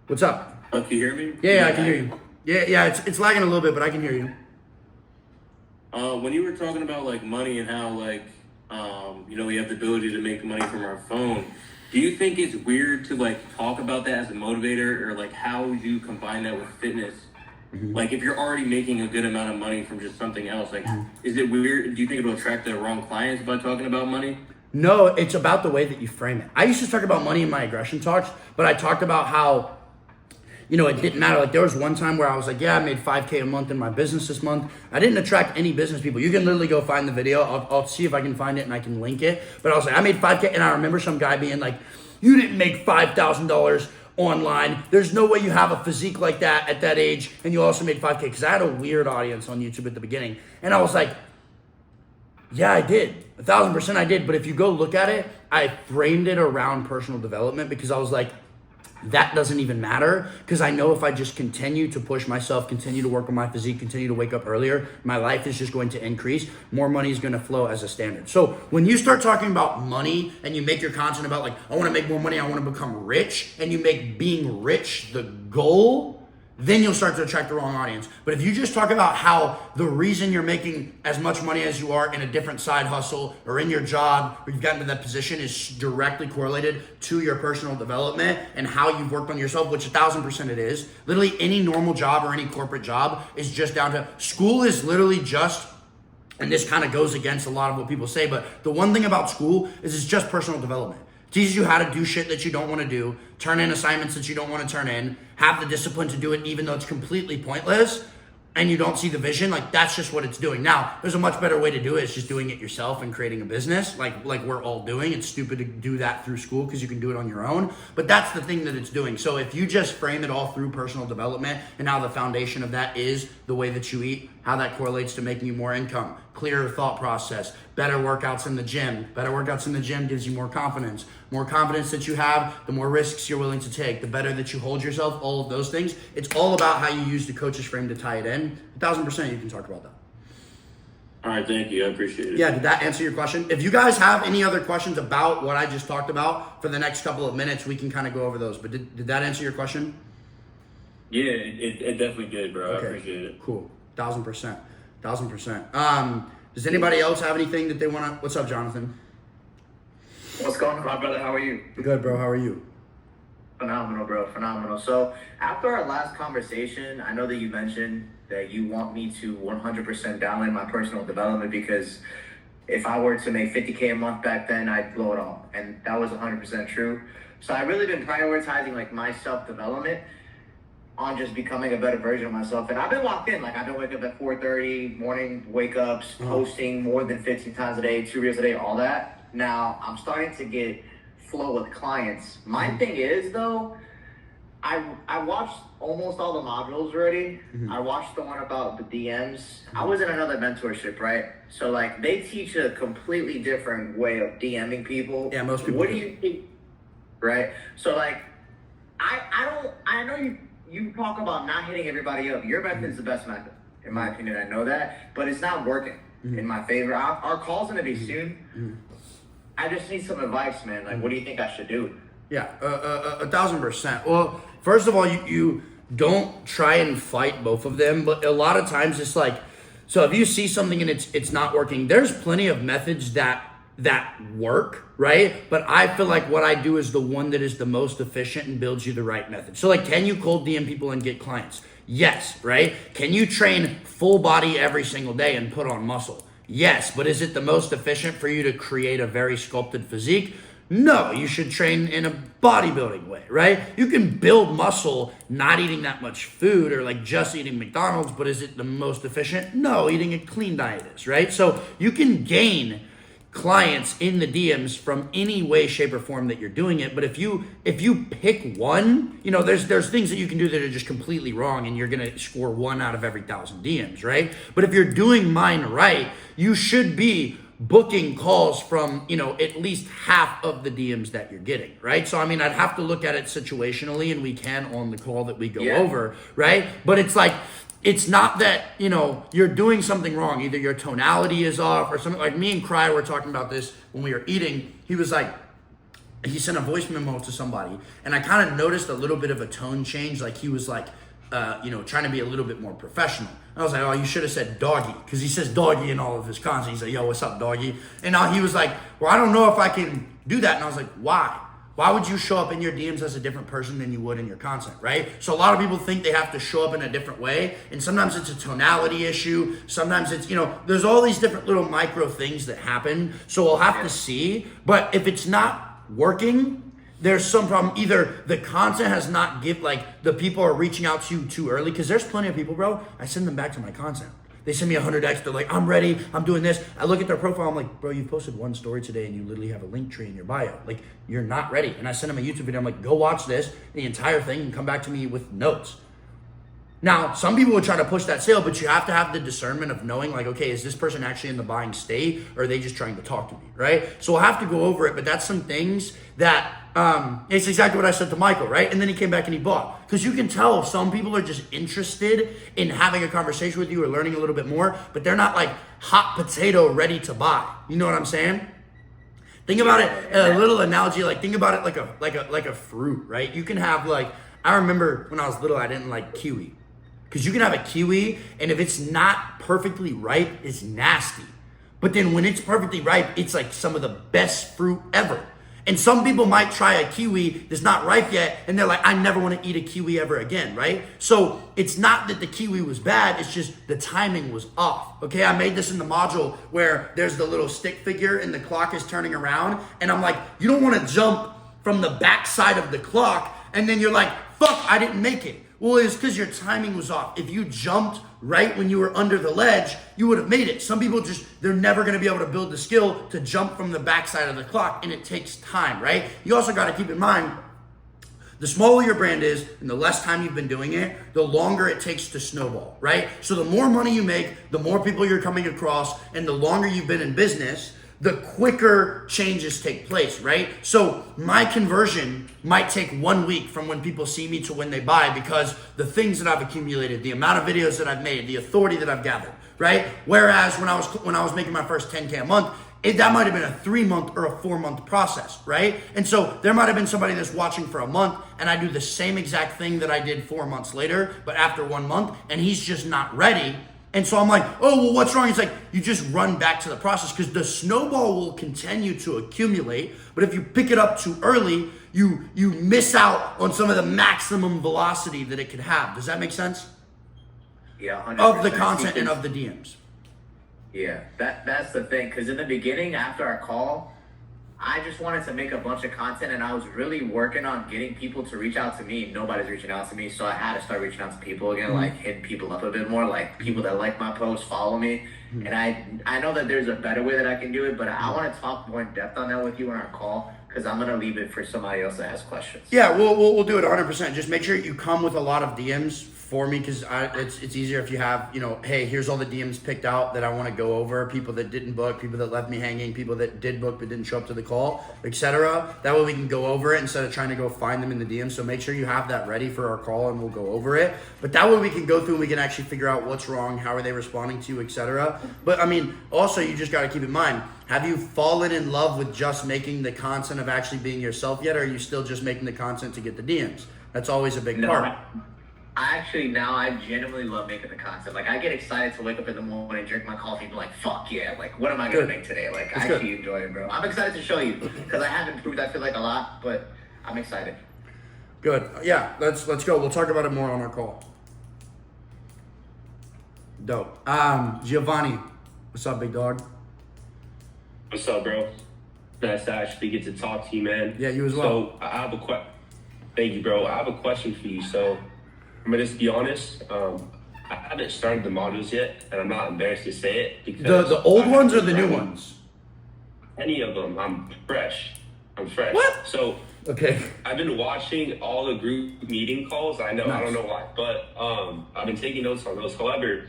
What's up? Can you hear me? Yeah, I can hear you. Yeah, it's lagging a little bit, but I can hear you. When you were talking about like money and how like, we have the ability to make money from our phone, do you think it's weird to like talk about that as a motivator, or like how you combine that with fitness? Mm-hmm. Like if you're already making a good amount of money from just something else, like is it weird? Do you think it'll attract the wrong clients by talking about money? No, it's about the way that you frame it. I used to talk about money in my aggression talks, but I talked about how, it didn't matter. Like there was one time where I was like, yeah, I made $5K a month in my business this month. I didn't attract any business people. You can literally go find the video. I'll see if I can find it and I can link it. But I was like, I made $5K. And I remember some guy being like, you didn't make $5,000 online. There's no way you have a physique like that at that age, and you also made 5K. Because I had a weird audience on YouTube at the beginning, and I was like, yeah, I did. 1,000% I did. But if you go look at it, I framed it around personal development because I was like, that doesn't even matter, because I know if I just continue to push myself, continue to work on my physique, continue to wake up earlier, my life is just going to increase. More money is going to flow as a standard. So when you start talking about money and you make your content about like, I want to make more money, I want to become rich, and you make being rich the goal, then you'll start to attract the wrong audience. But if you just talk about how the reason you're making as much money as you are in a different side hustle or in your job or you've gotten to that position is directly correlated to your personal development and how you've worked on yourself, which 1,000% it is. Literally any normal job or any corporate job is just down to, school is literally just, and this kind of goes against a lot of what people say, but the one thing about school is it's just personal development. It teaches you how to do shit that you don't want to do, turn in assignments that you don't want to turn in, have the discipline to do it even though it's completely pointless and you don't see the vision. Like, that's just what it's doing. Now, there's a much better way to do it. It's just doing it yourself and creating a business like we're all doing. It's stupid to do that through school because you can do it on your own. But that's the thing that it's doing. So if you just frame it all through personal development and how the foundation of that is the way that you eat, how that correlates to making you more income, clearer thought process, better workouts in the gym. Better workouts in the gym gives you more confidence. More confidence that you have, the more risks you're willing to take, the better that you hold yourself, all of those things. It's all about how you use the coach's frame to tie it in. 1,000% you can talk about that. All right, thank you. I appreciate it. Yeah, did that answer your question? If you guys have any other questions about what I just talked about for the next couple of minutes, we can kind of go over those. But did that answer your question? Yeah, it definitely did, bro. Okay. I appreciate it. Cool. 1,000%. 1,000%. Does anybody else have anything that they want to... What's up, Jonathan? What's going on, my brother? How are you? Good, bro. How are you? Phenomenal, bro. Phenomenal. So after our last conversation, I know that you mentioned that you want me to 100% download my personal development because if I were to make 50K a month back then, I'd blow it all. And that was 100% true. So I've really been prioritizing like my self-development on just becoming a better version of myself. And I've been locked in. Like, I've been waking up at 4:30, morning wake-ups, posting more than 15 times a day, 2 reels a day, all that. Now, I'm starting to get flow with clients. My thing is, though, I watched almost all the modules already. I watched the one about the DMs. I was in another mentorship, right? So, like, they teach a completely different way of DMing people. Yeah, most people What do. do you think? Right? So, like, I know you talk about not hitting everybody up. Your method is the best method, in my opinion. I know that, but it's not working in my favor. Our call's gonna be soon. I just need some advice, man. Like, what do you think I should do? Yeah, 1,000%. Well, first of all, you don't try and fight both of them, but a lot of times it's like, so if you see something and it's not working, there's plenty of methods that work, right? But I feel like what I do is the one that is the most efficient and builds you the right method. So like, can you cold DM people and get clients? Yes, right? Can you train full body every single day and put on muscle? Yes, but is it the most efficient for you to create a very sculpted physique? No, you should train in a bodybuilding way, right? You can build muscle not eating that much food or like just eating McDonald's, but is it the most efficient? No, eating a clean diet is, right? So you can gain clients in the DMs from any way, shape, or form that you're doing it. But if you pick one, you know, there's things that you can do that are just completely wrong and you're gonna score 1 out of every 1,000 DMs, right? But if you're doing mine right, you should be booking calls from, you know, at least half of the DMs that you're getting, right? So, I mean, I'd have to look at it situationally, and we can on the call that we go over, right? But it's like, it's not that, you know, you're doing something wrong. Either your tonality is off or something. Like me and Cry were talking about this when we were eating. He was like, he sent a voice memo to somebody, and I kind of noticed a little bit of a tone change. Like he was like, you know, trying to be a little bit more professional. I was like, oh, you should have said doggy, because he says doggy in all of his content. He's like, yo, what's up, doggy? And now he was like, well, I don't know if I can do that. And I was like, why? Why would you show up in your DMs as a different person than you would in your content, right? So a lot of people think they have to show up in a different way, and sometimes it's a tonality issue. Sometimes it's, you know, there's all these different little micro things that happen. So we'll have to see. But if it's not working, there's some problem. Either the content has not the people are reaching out to you too early, because there's plenty of people, bro, I send them back to my content. They send me 100X. They're like, I'm ready. I'm doing this. I look at their profile. I'm like, bro, you posted one story today and you literally have a link tree in your bio. Like, you're not ready. And I send them a YouTube video. I'm like, go watch this, the entire thing, and come back to me with notes. Now, some people would try to push that sale, but you have to have the discernment of knowing, like, okay, is this person actually in the buying state, or are they just trying to talk to me, right? So we'll have to go over it, but that's some things that, it's exactly what I said to Michael, right? And then he came back and he bought. Because you can tell some people are just interested in having a conversation with you or learning a little bit more, but they're not like hot potato ready to buy. You know what I'm saying? Think about it, a little analogy, like think about it like a fruit, right? You can have like, I remember when I was little, I didn't like kiwi. Because you can have a kiwi, and if it's not perfectly ripe, it's nasty. But then when it's perfectly ripe, it's like some of the best fruit ever. And some people might try a kiwi that's not ripe yet, and they're like, I never want to eat a kiwi ever again, right? So it's not that the kiwi was bad, it's just the timing was off. Okay, I made this in the module where there's the little stick figure and the clock is turning around, and I'm like, you don't want to jump from the back side of the clock, and then you're like, fuck, I didn't make it. Well, it's because your timing was off. If you jumped right when you were under the ledge, you would have made it. Some people they're never going to be able to build the skill to jump from the backside of the clock, and it takes time, right? You also got to keep in mind, the smaller your brand is and the less time you've been doing it, the longer it takes to snowball, right? So the more money you make, the more people you're coming across, and the longer you've been in business, the quicker changes take place, right? So my conversion might take 1 week from when people see me to when they buy, because the things that I've accumulated, the amount of videos that I've made, the authority that I've gathered, right? Whereas when I was making my first 10K a month, that might have been a 3-month or a 4-month process, right? And so there might have been somebody that's watching for a month, and I do the same exact thing that I did 4 months later, but after 1 month, and he's just not ready. And so I'm like, oh, well, what's wrong? It's like, you just run back to the process, because the snowball will continue to accumulate. But if you pick it up too early, you miss out on some of the maximum velocity that it could have. Does that make sense? Yeah, 100%. Of the content and of the DMs. Yeah, that's the thing. Because in the beginning, after our call, I just wanted to make a bunch of content, and I was really working on getting people to reach out to me. Nobody's reaching out to me, so I had to start reaching out to people again, like hitting people up a bit more, like people that like my posts, follow me. And I know that there's a better way that I can do it, but I want to talk more in depth on that with you on our call, because I'm gonna leave it for somebody else to ask questions. Yeah, we'll do it 100%. Just make sure you come with a lot of DMs for me, because it's easier if you have, hey, here's all the DMs picked out that I want to go over, people that didn't book, people that left me hanging, people that did book but didn't show up to the call, etc. That way we can go over it instead of trying to go find them in the DMs. So make sure you have that ready for our call, and we'll go over it. But that way we can go through and we can actually figure out what's wrong, how are they responding to you, etc. But I mean, also you just got to keep in mind, have you fallen in love with just making the content of actually being yourself yet, or are you still just making the content to get the DMs? That's always a big part. I genuinely love making the content. Like, I get excited to wake up in the morning, drink my coffee, and be like, fuck yeah, like, what am I going to make today? Like, I actually enjoy it, bro. I'm excited to show you, because I have improved, I feel like, a lot, but I'm excited. Good. Yeah, let's go. We'll talk about it more on our call. Dope. Giovanni, what's up, big dog? What's up, bro? Nice to actually get to talk to you, man. Yeah, you as well. So I have a question. Thank you, bro. I have a question for you. So I'm gonna just be honest. I haven't started the modules yet, and I'm not embarrassed to say it, because the old ones or the new ones? Any of them. I'm fresh. What? So okay. I've been watching all the group meeting calls. I know. Nice. I don't know why, but I've been taking notes on those. However,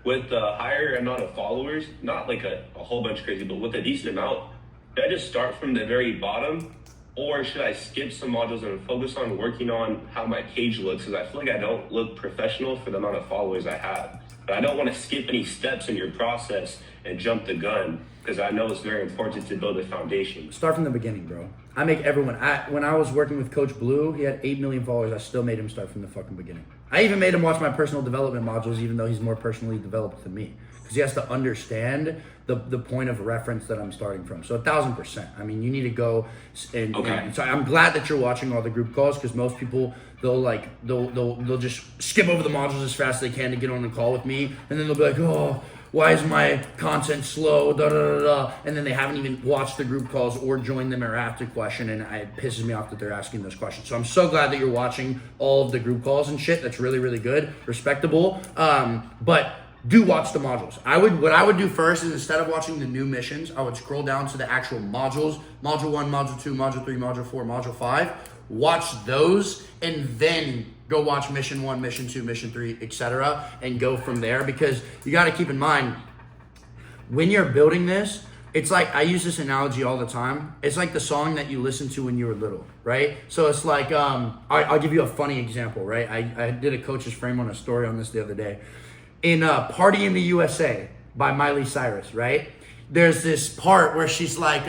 with the higher amount of followers, not like a whole bunch crazy, but with a decent amount, should I just start from the very bottom, or should I skip some modules and focus on working on how my page looks? Because I feel like I don't look professional for the amount of followers I have. But I don't want to skip any steps in your process and jump the gun, because I know it's very important to build a foundation. Start from the beginning, bro. I make everyone. When I was working with Coach Blue, he had 8 million followers. I still made him start from the fucking beginning. I even made him watch my personal development modules, even though he's more personally developed than me, because he has to understand the point of reference that I'm starting from. So 1,000%. I mean, you need to go and so I'm glad that you're watching all the group calls, because most people they'll just skip over the modules as fast as they can to get on the call with me, and then they'll be like, oh, why is my content slow, da da da da, and then they haven't even watched the group calls or joined them or asked a question, and it pisses me off that they're asking those questions. So I'm so glad that you're watching all of the group calls and shit. That's really, really good, respectable. But do watch the modules. What I would do first is instead of watching the new missions, I would scroll down to the actual modules, module 1, module 2, module 3, module 4, module 5, watch those, and then go watch mission 1, mission 2, mission 3, etc., and go from there. Because you got to keep in mind, when you're building this, it's like, I use this analogy all the time. It's like the song that you listened to when you were little, right? So it's like, I'll give you a funny example, right? I did a coach's frame on a story on this the other day. In Party in the USA by Miley Cyrus, right? There's this part where she's like,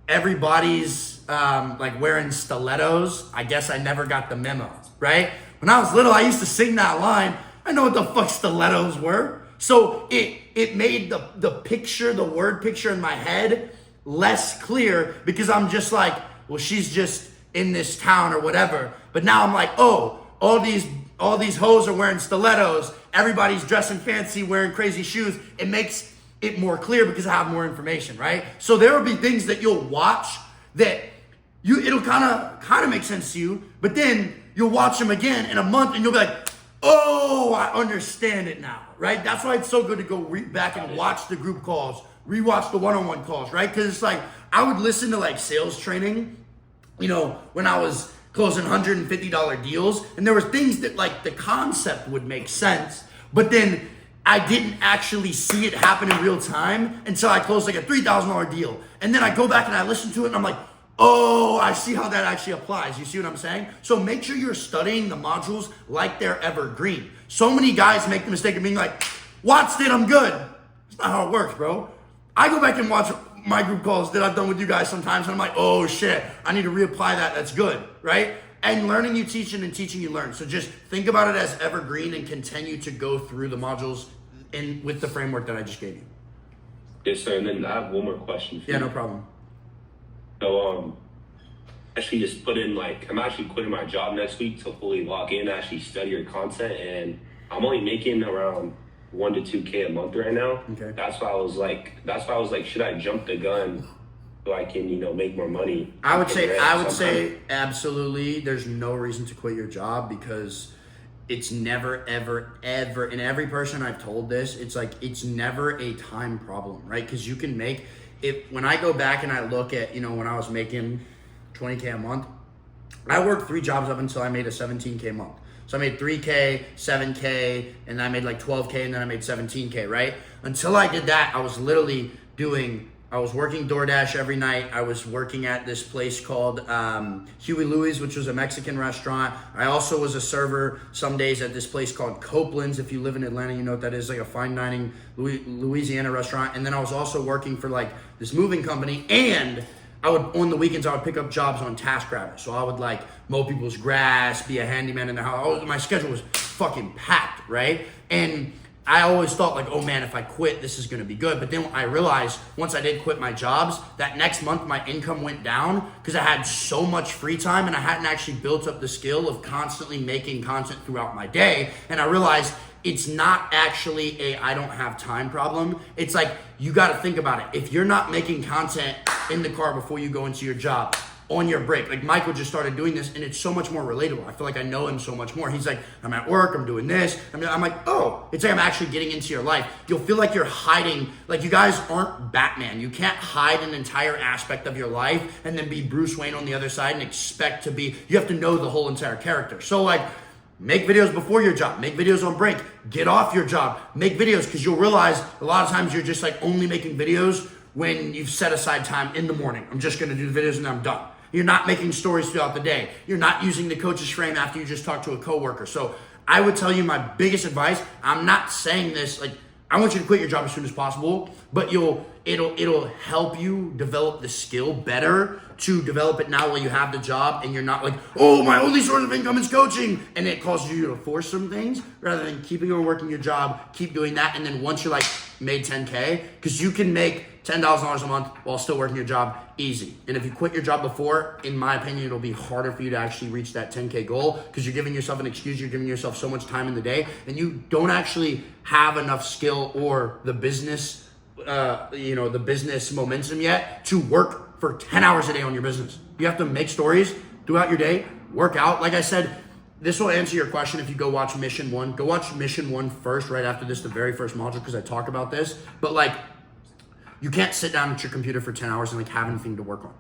everybody's like wearing stilettos. I guess I never got the memo, right? When I was little, I used to sing that line. I know what the fuck stilettos were. So it made the picture, the word picture in my head less clear, because I'm just like, well, she's just in this town or whatever. But now I'm like, oh, all these hoes are wearing stilettos. Everybody's dressing fancy, wearing crazy shoes. It makes it more clear because I have more information, right? So there will be things that you'll watch that it'll kind of make sense to you, but then you'll watch them again in a month and you'll be like, oh, I understand it now, right? That's why it's so good to go back and watch the group calls, rewatch the one-on-one calls, right? Because it's like, I would listen to like sales training, when I was closing $150 deals, and there were things that like the concept would make sense, but then I didn't actually see it happen in real time until I closed like a $3,000 deal. And then I go back and I listen to it and I'm like, oh, I see how that actually applies. You see what I'm saying? So make sure you're studying the modules like they're evergreen. So many guys make the mistake of being like, watched it, I'm good. That's not how it works, bro. I go back and watch my group calls that I've done with you guys sometimes, and I'm like, oh shit, I need to reapply that. That's good, right? And learning you teach and teaching you learn. So just think about it as evergreen and continue to go through the modules with the framework that I just gave you. Yes, sir. And then I have one more question for you. Yeah, no problem. So, actually just put in I'm actually quitting my job next week to fully lock in, actually study your content, and I'm only making around 1 to 2K a month right now. Okay. That's why I was like, should I jump the gun so I can, make more money? I would say absolutely. There's no reason to quit your job, because it's never, ever, ever, and every person I've told this, it's like, it's never a time problem, right? Because you can make it. When I go back and I look at, when I was making 20K a month, I worked 3 jobs up until I made a 17K a month. So I made 3K, 7K, and then I made like 12K, and then I made 17K, right? Until I did that, I was literally I was working DoorDash every night. I was working at this place called Huey Louie's, which was a Mexican restaurant. I also was a server some days at this place called Copeland's. If you live in Atlanta, you know what that is, like a fine dining Louisiana restaurant. And then I was also working for like this moving company, and on the weekends, I would pick up jobs on TaskRabbit. So I would like mow people's grass, be a handyman in their house. My schedule was fucking packed, right? And I always thought like, oh man, if I quit, this is gonna be good. But then I realized once I did quit my jobs, that next month my income went down because I had so much free time and I hadn't actually built up the skill of constantly making content throughout my day. And I realized it's not actually I don't have time problem. It's like, you gotta think about it. If you're not making content in the car before you go into your job, on your break, like Michael just started doing this, and it's so much more relatable. I feel like I know him so much more. He's like, I'm at work, I'm doing this. I'm like, oh, it's like I'm actually getting into your life. You'll feel like you're hiding, like you guys aren't Batman. You can't hide an entire aspect of your life and then be Bruce Wayne on the other side and expect to be, you have to know the whole entire character. So like, make videos before your job, make videos on break, get off your job, make videos, because you'll realize a lot of times you're just like only making videos when you've set aside time in the morning. I'm just gonna do the videos and I'm done. You're not making stories throughout the day. You're not using the coach's frame after you just talked to a coworker. So I would tell you my biggest advice, I'm not saying this, like, I want you to quit your job as soon as possible, but it'll help you develop the skill better to develop it now while you have the job, and you're not like, oh, my only source of income is coaching, and it causes you to force some things rather than keeping on working your job, keep doing that, and then once you're like made 10K, because you can make $10,000 a month while still working your job easy. And if you quit your job before, in my opinion, it'll be harder for you to actually reach that 10K goal, because you're giving yourself an excuse, you're giving yourself so much time in the day, and you don't actually have enough skill or the business, the business momentum yet to work for 10 hours a day on your business. You have to make stories throughout your day, work out. Like I said, this will answer your question if you go watch Mission 1. Go watch Mission 1 first, right after this, the very first module, because I talk about this. But like, you can't sit down at your computer for 10 hours and like have anything to work on.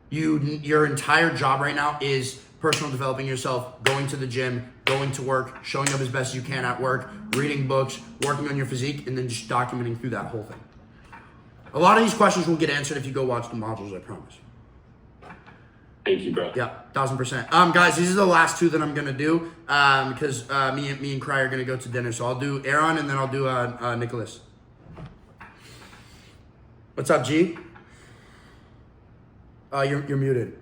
Your entire job right now is personal developing yourself, going to the gym, going to work, showing up as best as you can at work, reading books, working on your physique, and then just documenting through that whole thing. A lot of these questions will get answered if you go watch the modules, I promise. Thank you, bro. Yeah, 1000%. Guys, these are the last two that I'm gonna do because me and Cry are gonna go to dinner. So I'll do Aaron and then I'll do Nicholas. What's up, G? You're muted.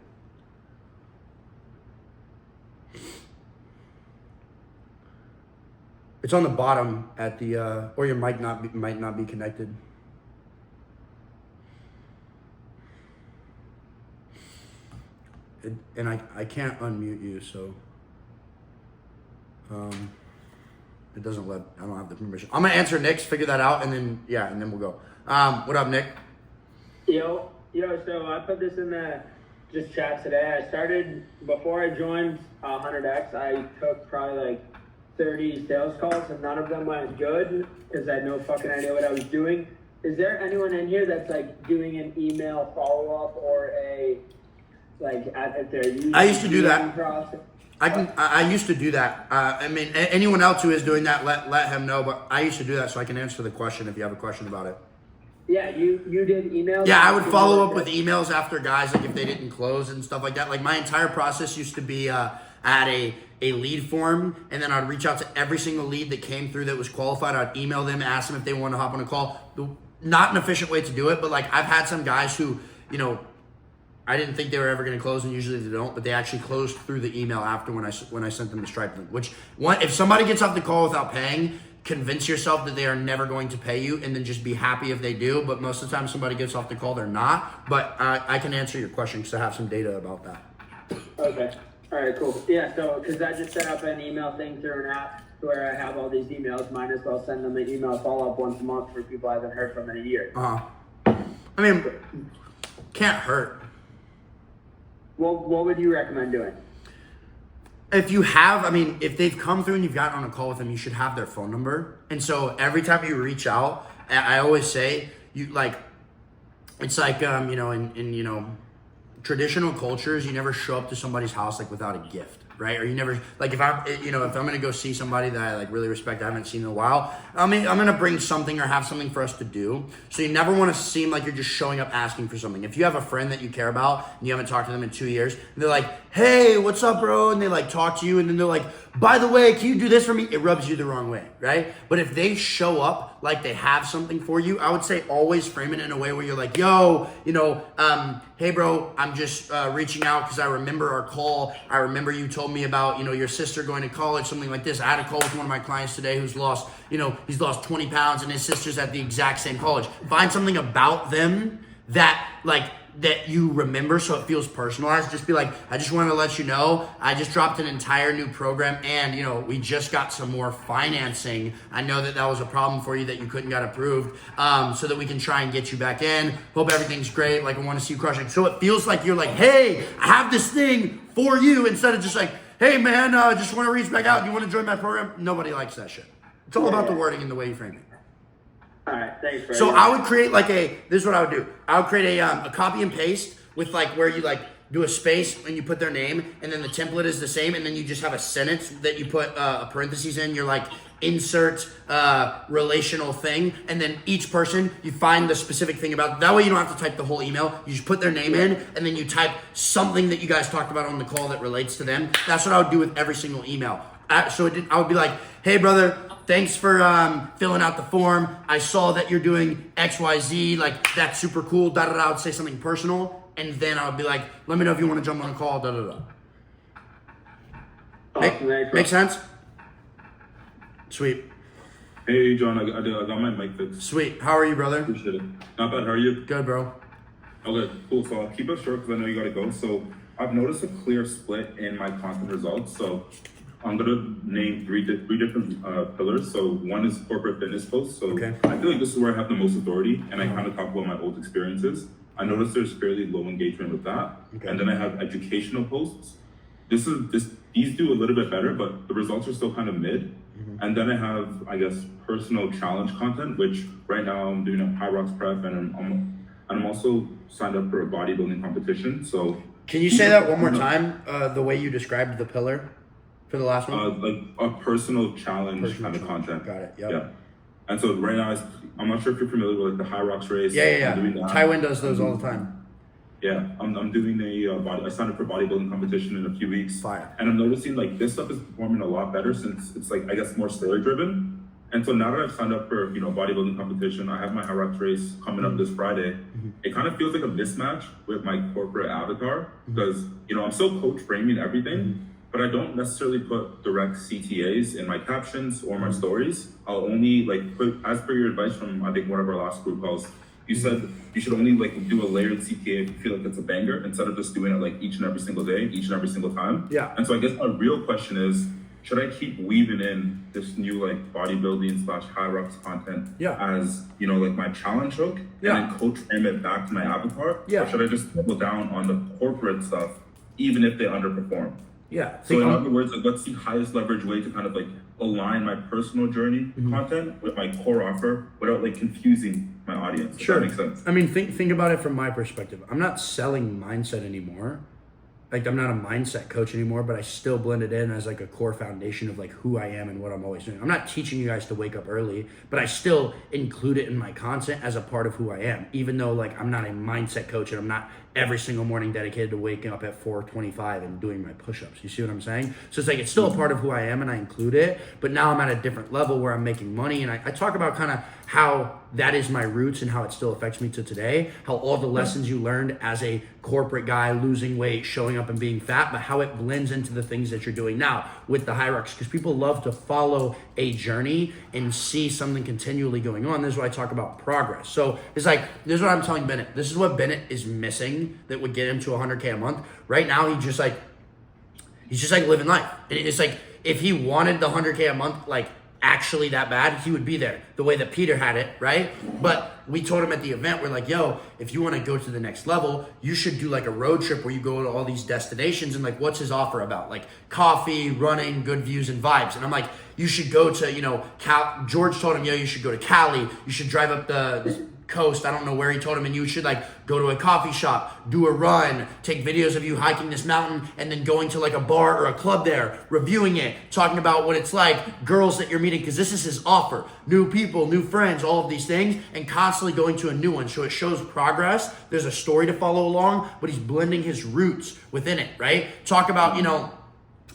It's on the bottom at the or your mic might not be connected. And I can't unmute you, so it doesn't let. I don't have the permission. I'm gonna answer Nick's, figure that out, and then we'll go. What up, Nick? Yo, so I put this in the just chat today. I started, before I joined 100X, I took probably like 30 sales calls and none of them went good because I had no fucking idea what I was doing. Is there anyone in here that's like doing an email follow-up or a, like, if they're using I used to do that. process? I used to do that. I mean, anyone else who is doing that, let him know, but I used to do that so I can answer the question if you have a question about it. Yeah, you did emails? Yeah, I would follow up with emails after guys, like if they didn't close and stuff like that. Like my entire process used to be at a lead form, and then I'd reach out to every single lead that came through that was qualified. I'd email them, ask them if they wanted to hop on a call. Not an efficient way to do it, but like I've had some guys who, I didn't think they were ever going to close, and usually they don't, but they actually closed through the email after when I sent them the Stripe link. Which, if somebody gets off the call without paying, convince yourself that they are never going to pay you, and then just be happy if they do. But most of the time somebody gets off the call, they're not. But I can answer your question because I have some data about that. Okay. All right, cool. Yeah, so because I just set up an email thing through an app where I have all these emails, might as well send them an email follow-up once a month for people I haven't heard from in a year. I mean, can't hurt. What would you recommend doing? If they've come through and you've gotten on a call with them, you should have their phone number. And so every time you reach out, I always say, it's like, in traditional cultures, you never show up to somebody's house like without a gift, right? Or you never, like if I'm going to go see somebody that I like really respect, I haven't seen in a while, I'm going to bring something or have something for us to do. So you never want to seem like you're just showing up asking for something. If you have a friend that you care about and you haven't talked to them in 2 years, and they're like, hey, what's up, bro? And they like talk to you, and then they're like, by the way, can you do this for me? It rubs you the wrong way, right? But if they show up like they have something for you, I would say always frame it in a way where you're like, yo, hey bro, I'm just reaching out because I remember our call. I remember you told me about, your sister going to college, something like this. I had a call with one of my clients today who's lost, he's lost 20 pounds and his sister's at the exact same college. Find something about them that you remember so it feels personalized. Just be like, I just want to let you know, I just dropped an entire new program and, we just got some more financing. I know that was a problem for you that you couldn't get approved, so that we can try and get you back in. Hope everything's great. Like, I want to see you crushing. So it feels like you're like, hey, I have this thing for you, instead of just like, hey man, just want to reach back out. Do you want to join my program? Nobody likes that shit. It's all about the wording and the way you frame it. All right, thanks, bro. So I would create this is what I would do. I would create a copy and paste with like where you like do a space and you put their name, and then the template is the same, and then you just have a sentence that you put a parentheses in. You're like, insert relational thing, and then each person, you find the specific thing about. That way you don't have to type the whole email. You just put their name in, and then you type something that you guys talked about on the call that relates to them. That's what I would do with every single email. I would be like, hey brother, thanks for filling out the form. I saw that you're doing XYZ, like that's super cool, da-da-da. I would say something personal, and then I would be like, let me know if you want to jump on a call, da-da-da. Make sense? Sweet. Hey John, I got my mic fixed. Sweet. How are you, brother? Appreciate it. Not bad, how are you? Good, bro. Okay, cool. So I'll keep it short because I know you gotta go. So I've noticed a clear split in my content results. So I'm gonna name three different pillars. So one is corporate fitness posts. So okay. I feel like this is where I have the most authority, and I kind of talk about my old experiences. I noticed there's fairly low engagement with that. Okay. And then I have educational posts. This these do a little bit better, but the results are still kind of mid. And then I have, I guess, personal challenge content, which right now I'm doing a high rocks prep, and I'm also signed up for a bodybuilding competition. So can you say that one more time? The way you described the pillar for the last one? like a personal challenge kind of content. Got it. Yep. Yeah. And so right now, I'm not sure if you're familiar with like the high rocks race. Yeah. I'm doing that. Tywin does those all the time. Yeah, I'm doing I signed up for bodybuilding competition in a few weeks. Fire. And I'm noticing like this stuff is performing a lot better since it's like, I guess, more steroid driven. And so now that I've signed up for, bodybuilding competition, I have my high rocks race coming up this Friday. It kind of feels like a mismatch with my corporate avatar because, I'm still coach framing everything, but I don't necessarily put direct CTAs in my captions or my stories. I'll only put, as per your advice from, I think, one of our last group calls, you said you should only do a layered CTA if you feel like it's a banger instead of just doing it each and every single day, each and every single time. Yeah. And so I guess my real question is, should I keep weaving in this new bodybuilding / high rocks content as my challenge hook and then coach frame it back to my avatar? Yeah. Or should I just double down on the corporate stuff even if they underperform? Yeah. So in other words, what's the highest leverage way to kind of align my personal journey content with my core offer without confusing my audience? If Sure. that makes sense. I mean, think about it from my perspective. I'm not selling mindset anymore. I'm not a mindset coach anymore, but I still blend it in as a core foundation of who I am and what I'm always doing. I'm not teaching you guys to wake up early, but I still include it in my content as a part of who I am, even though I'm not a mindset coach and I'm not every single morning dedicated to waking up at 4:25 and doing my push-ups. You see what I'm saying? So it's still a part of who I am and I include it, but now I'm at a different level where I'm making money, and I talk about kind of how that is my roots and how it still affects me to today, how all the lessons you learned as a corporate guy, losing weight, showing up and being fat, but how it blends into the things that you're doing now with the high rocks, because people love to follow a journey and see something continually going on. This is why I talk about progress. So it's this is what I'm telling Bennett. This is what Bennett is missing that would get him to 100K a month. Right now, he's just living life. And it's if he wanted the 100K a month, actually that bad, he would be there the way that Peter had it, right? But we told him at the event, we're yo, if you want to go to the next level, you should do a road trip where you go to all these destinations, and what's his offer about? Coffee, running, good views and vibes. And I'm you should go to, George told him, you should go to Cali, you should drive up the coast, I don't know where he told him, and you should go to a coffee shop, do a run, take videos of you hiking this mountain, and then going to a bar or a club there, reviewing it, talking about what it's girls that you're meeting, because this is his offer, new people, new friends, all of these things, and constantly going to a new one. So it shows progress. There's a story to follow along, but he's blending his roots within it, right? Talk about,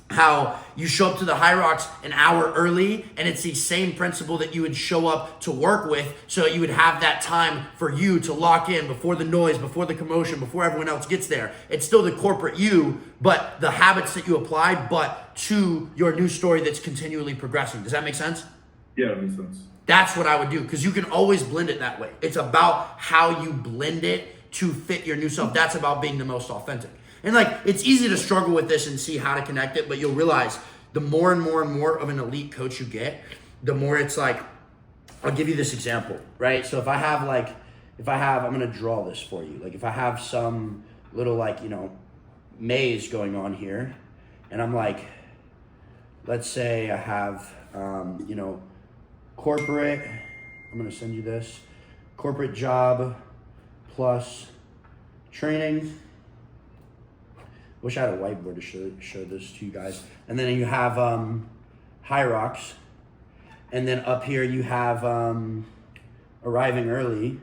how you show up to the high rocks an hour early, and it's the same principle that you would show up to work with, so you would have that time for you to lock in before the noise, before the commotion, before everyone else gets there. It's still the corporate you, but the habits that you apply, but to your new story that's continually progressing. Does that make sense? Yeah, that makes sense. That's what I would do, because you can always blend it that way. It's about how you blend it to fit your new self. That's about being the most authentic. And it's easy to struggle with this and see how to connect it, but you'll realize the more and more and more of an elite coach you get, the more it's I'll give you this example, right? So if I have I'm going to draw this for you. If I have some little maze going on here, and I'm let's say I have, corporate, I'm going to send you this, corporate job plus training. Wish I had a whiteboard to show this to you guys. And then you have high rocks. And then up here you have arriving early,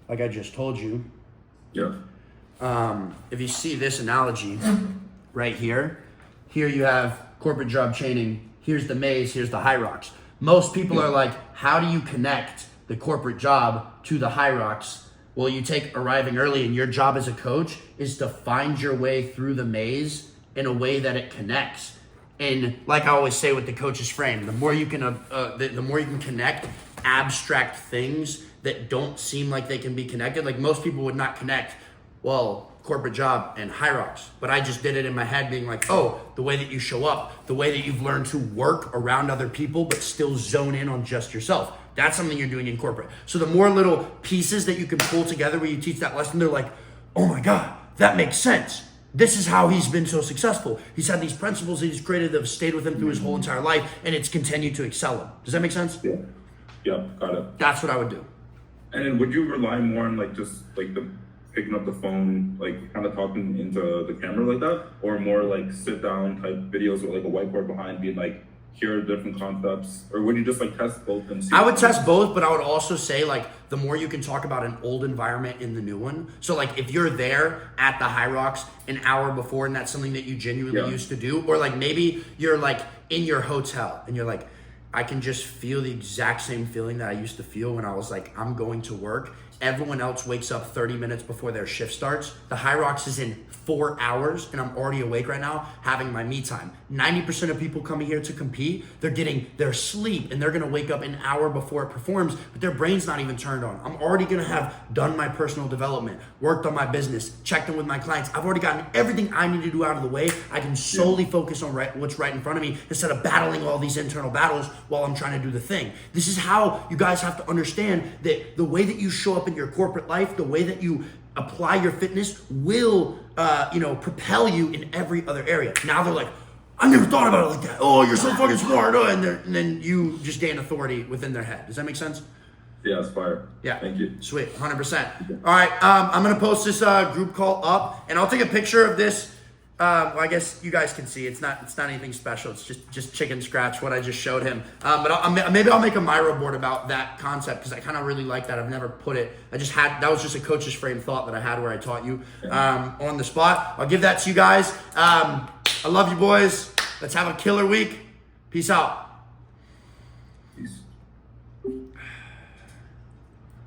like I just told you. Yeah. If you see this analogy right here you have corporate job chaining. Here's the maze, here's the high rocks. Most people are how do you connect the corporate job to the high rocks? Well, you take arriving early, and your job as a coach is to find your way through the maze in a way that it connects. And like I always say with the coach's frame, the more you can connect abstract things that don't seem like they can be connected. Most people would not connect, corporate job and high rocks, but I just did it in my head, being the way that you show up, the way that you've learned to work around other people but still zone in on just yourself. That's something you're doing in corporate. So the more little pieces that you can pull together where you teach that lesson, they're oh my God, that makes sense. this is how he's been so successful. He's had these principles that he's created that have stayed with him through his whole entire life, and it's continued to excel him. Does that make sense? Yeah. Yeah, got it. That's what I would do. And then would you rely more on like just like the picking up the phone, like kind of talking into the camera like that, or more like sit down type videos with like a whiteboard behind, being like, here are different concepts, or would you just like test both and see? I would test both, but I would also say like the more you can talk about an old environment in the new one. So like if you're there at the High Rocks an hour before and that's something that you genuinely used to do, or like maybe you're like in your hotel and you're like, I can just feel the exact same feeling that I used to feel when I was like, I'm going to work. Everyone else wakes up 30 minutes before their shift starts. The High Rocks is in 4 hours and I'm already awake right now having my me time. 90% of people coming here to compete, they're getting their sleep and they're gonna wake up an hour before it performs, but their brain's not even turned on. I'm already gonna have done my personal development, worked on my business, checked in with my clients. I've already gotten everything I need to do out of the way. I can solely focus on what's right in front of me instead of battling all these internal battles while I'm trying to do the thing. This is how you guys have to understand that the way that you show up in your corporate life, the way that you apply your fitness will, propel you in every other area. Now they're like, I never thought about it like that. Oh, you're so fucking smart. And then you just gain authority within their head. Does that make sense? Yeah, it's fire. Yeah. Thank you. Sweet, 100%. All right, I'm gonna post this group call up, and I'll take a picture of this. Well, I guess you guys can see it's not anything special. It's just chicken scratch what I just showed him. But maybe I'll make a Miro board about that concept because I kind of really like that. I've never put it. That was just a coach's frame thought that I had where I taught you on the spot. I'll give that to you guys. I love you boys. Let's have a killer week. Peace out. Peace.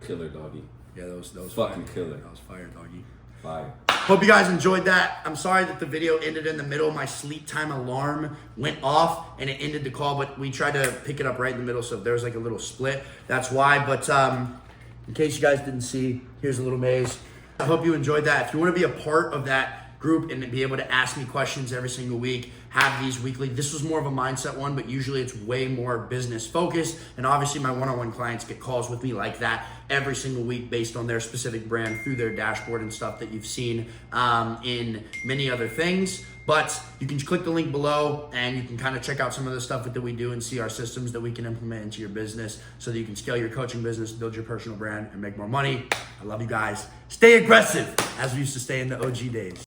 Killer, doggy. Yeah, that was Fucking fire. killer. That was fire, doggy. Fire. Hope you guys enjoyed that. I'm sorry that the video ended in the middle. My sleep time alarm went off and it ended the call, but we tried to pick it up right in the middle, so if there was like a little split, that's why. But in case you guys didn't see, here's a little maze. I hope you enjoyed that. If you want to be a part of that group and be able to ask me questions every single week, have these weekly. This was more of a mindset one, but usually it's way more business focused. And obviously my one-on-one clients get calls with me like that every single week based on their specific brand through their dashboard and stuff that you've seen in many other things. But you can click the link below and you can kind of check out some of the stuff that we do and see our systems that we can implement into your business so that you can scale your coaching business, build your personal brand, and make more money. I love you guys. Stay aggressive, as we used to stay in the OG days.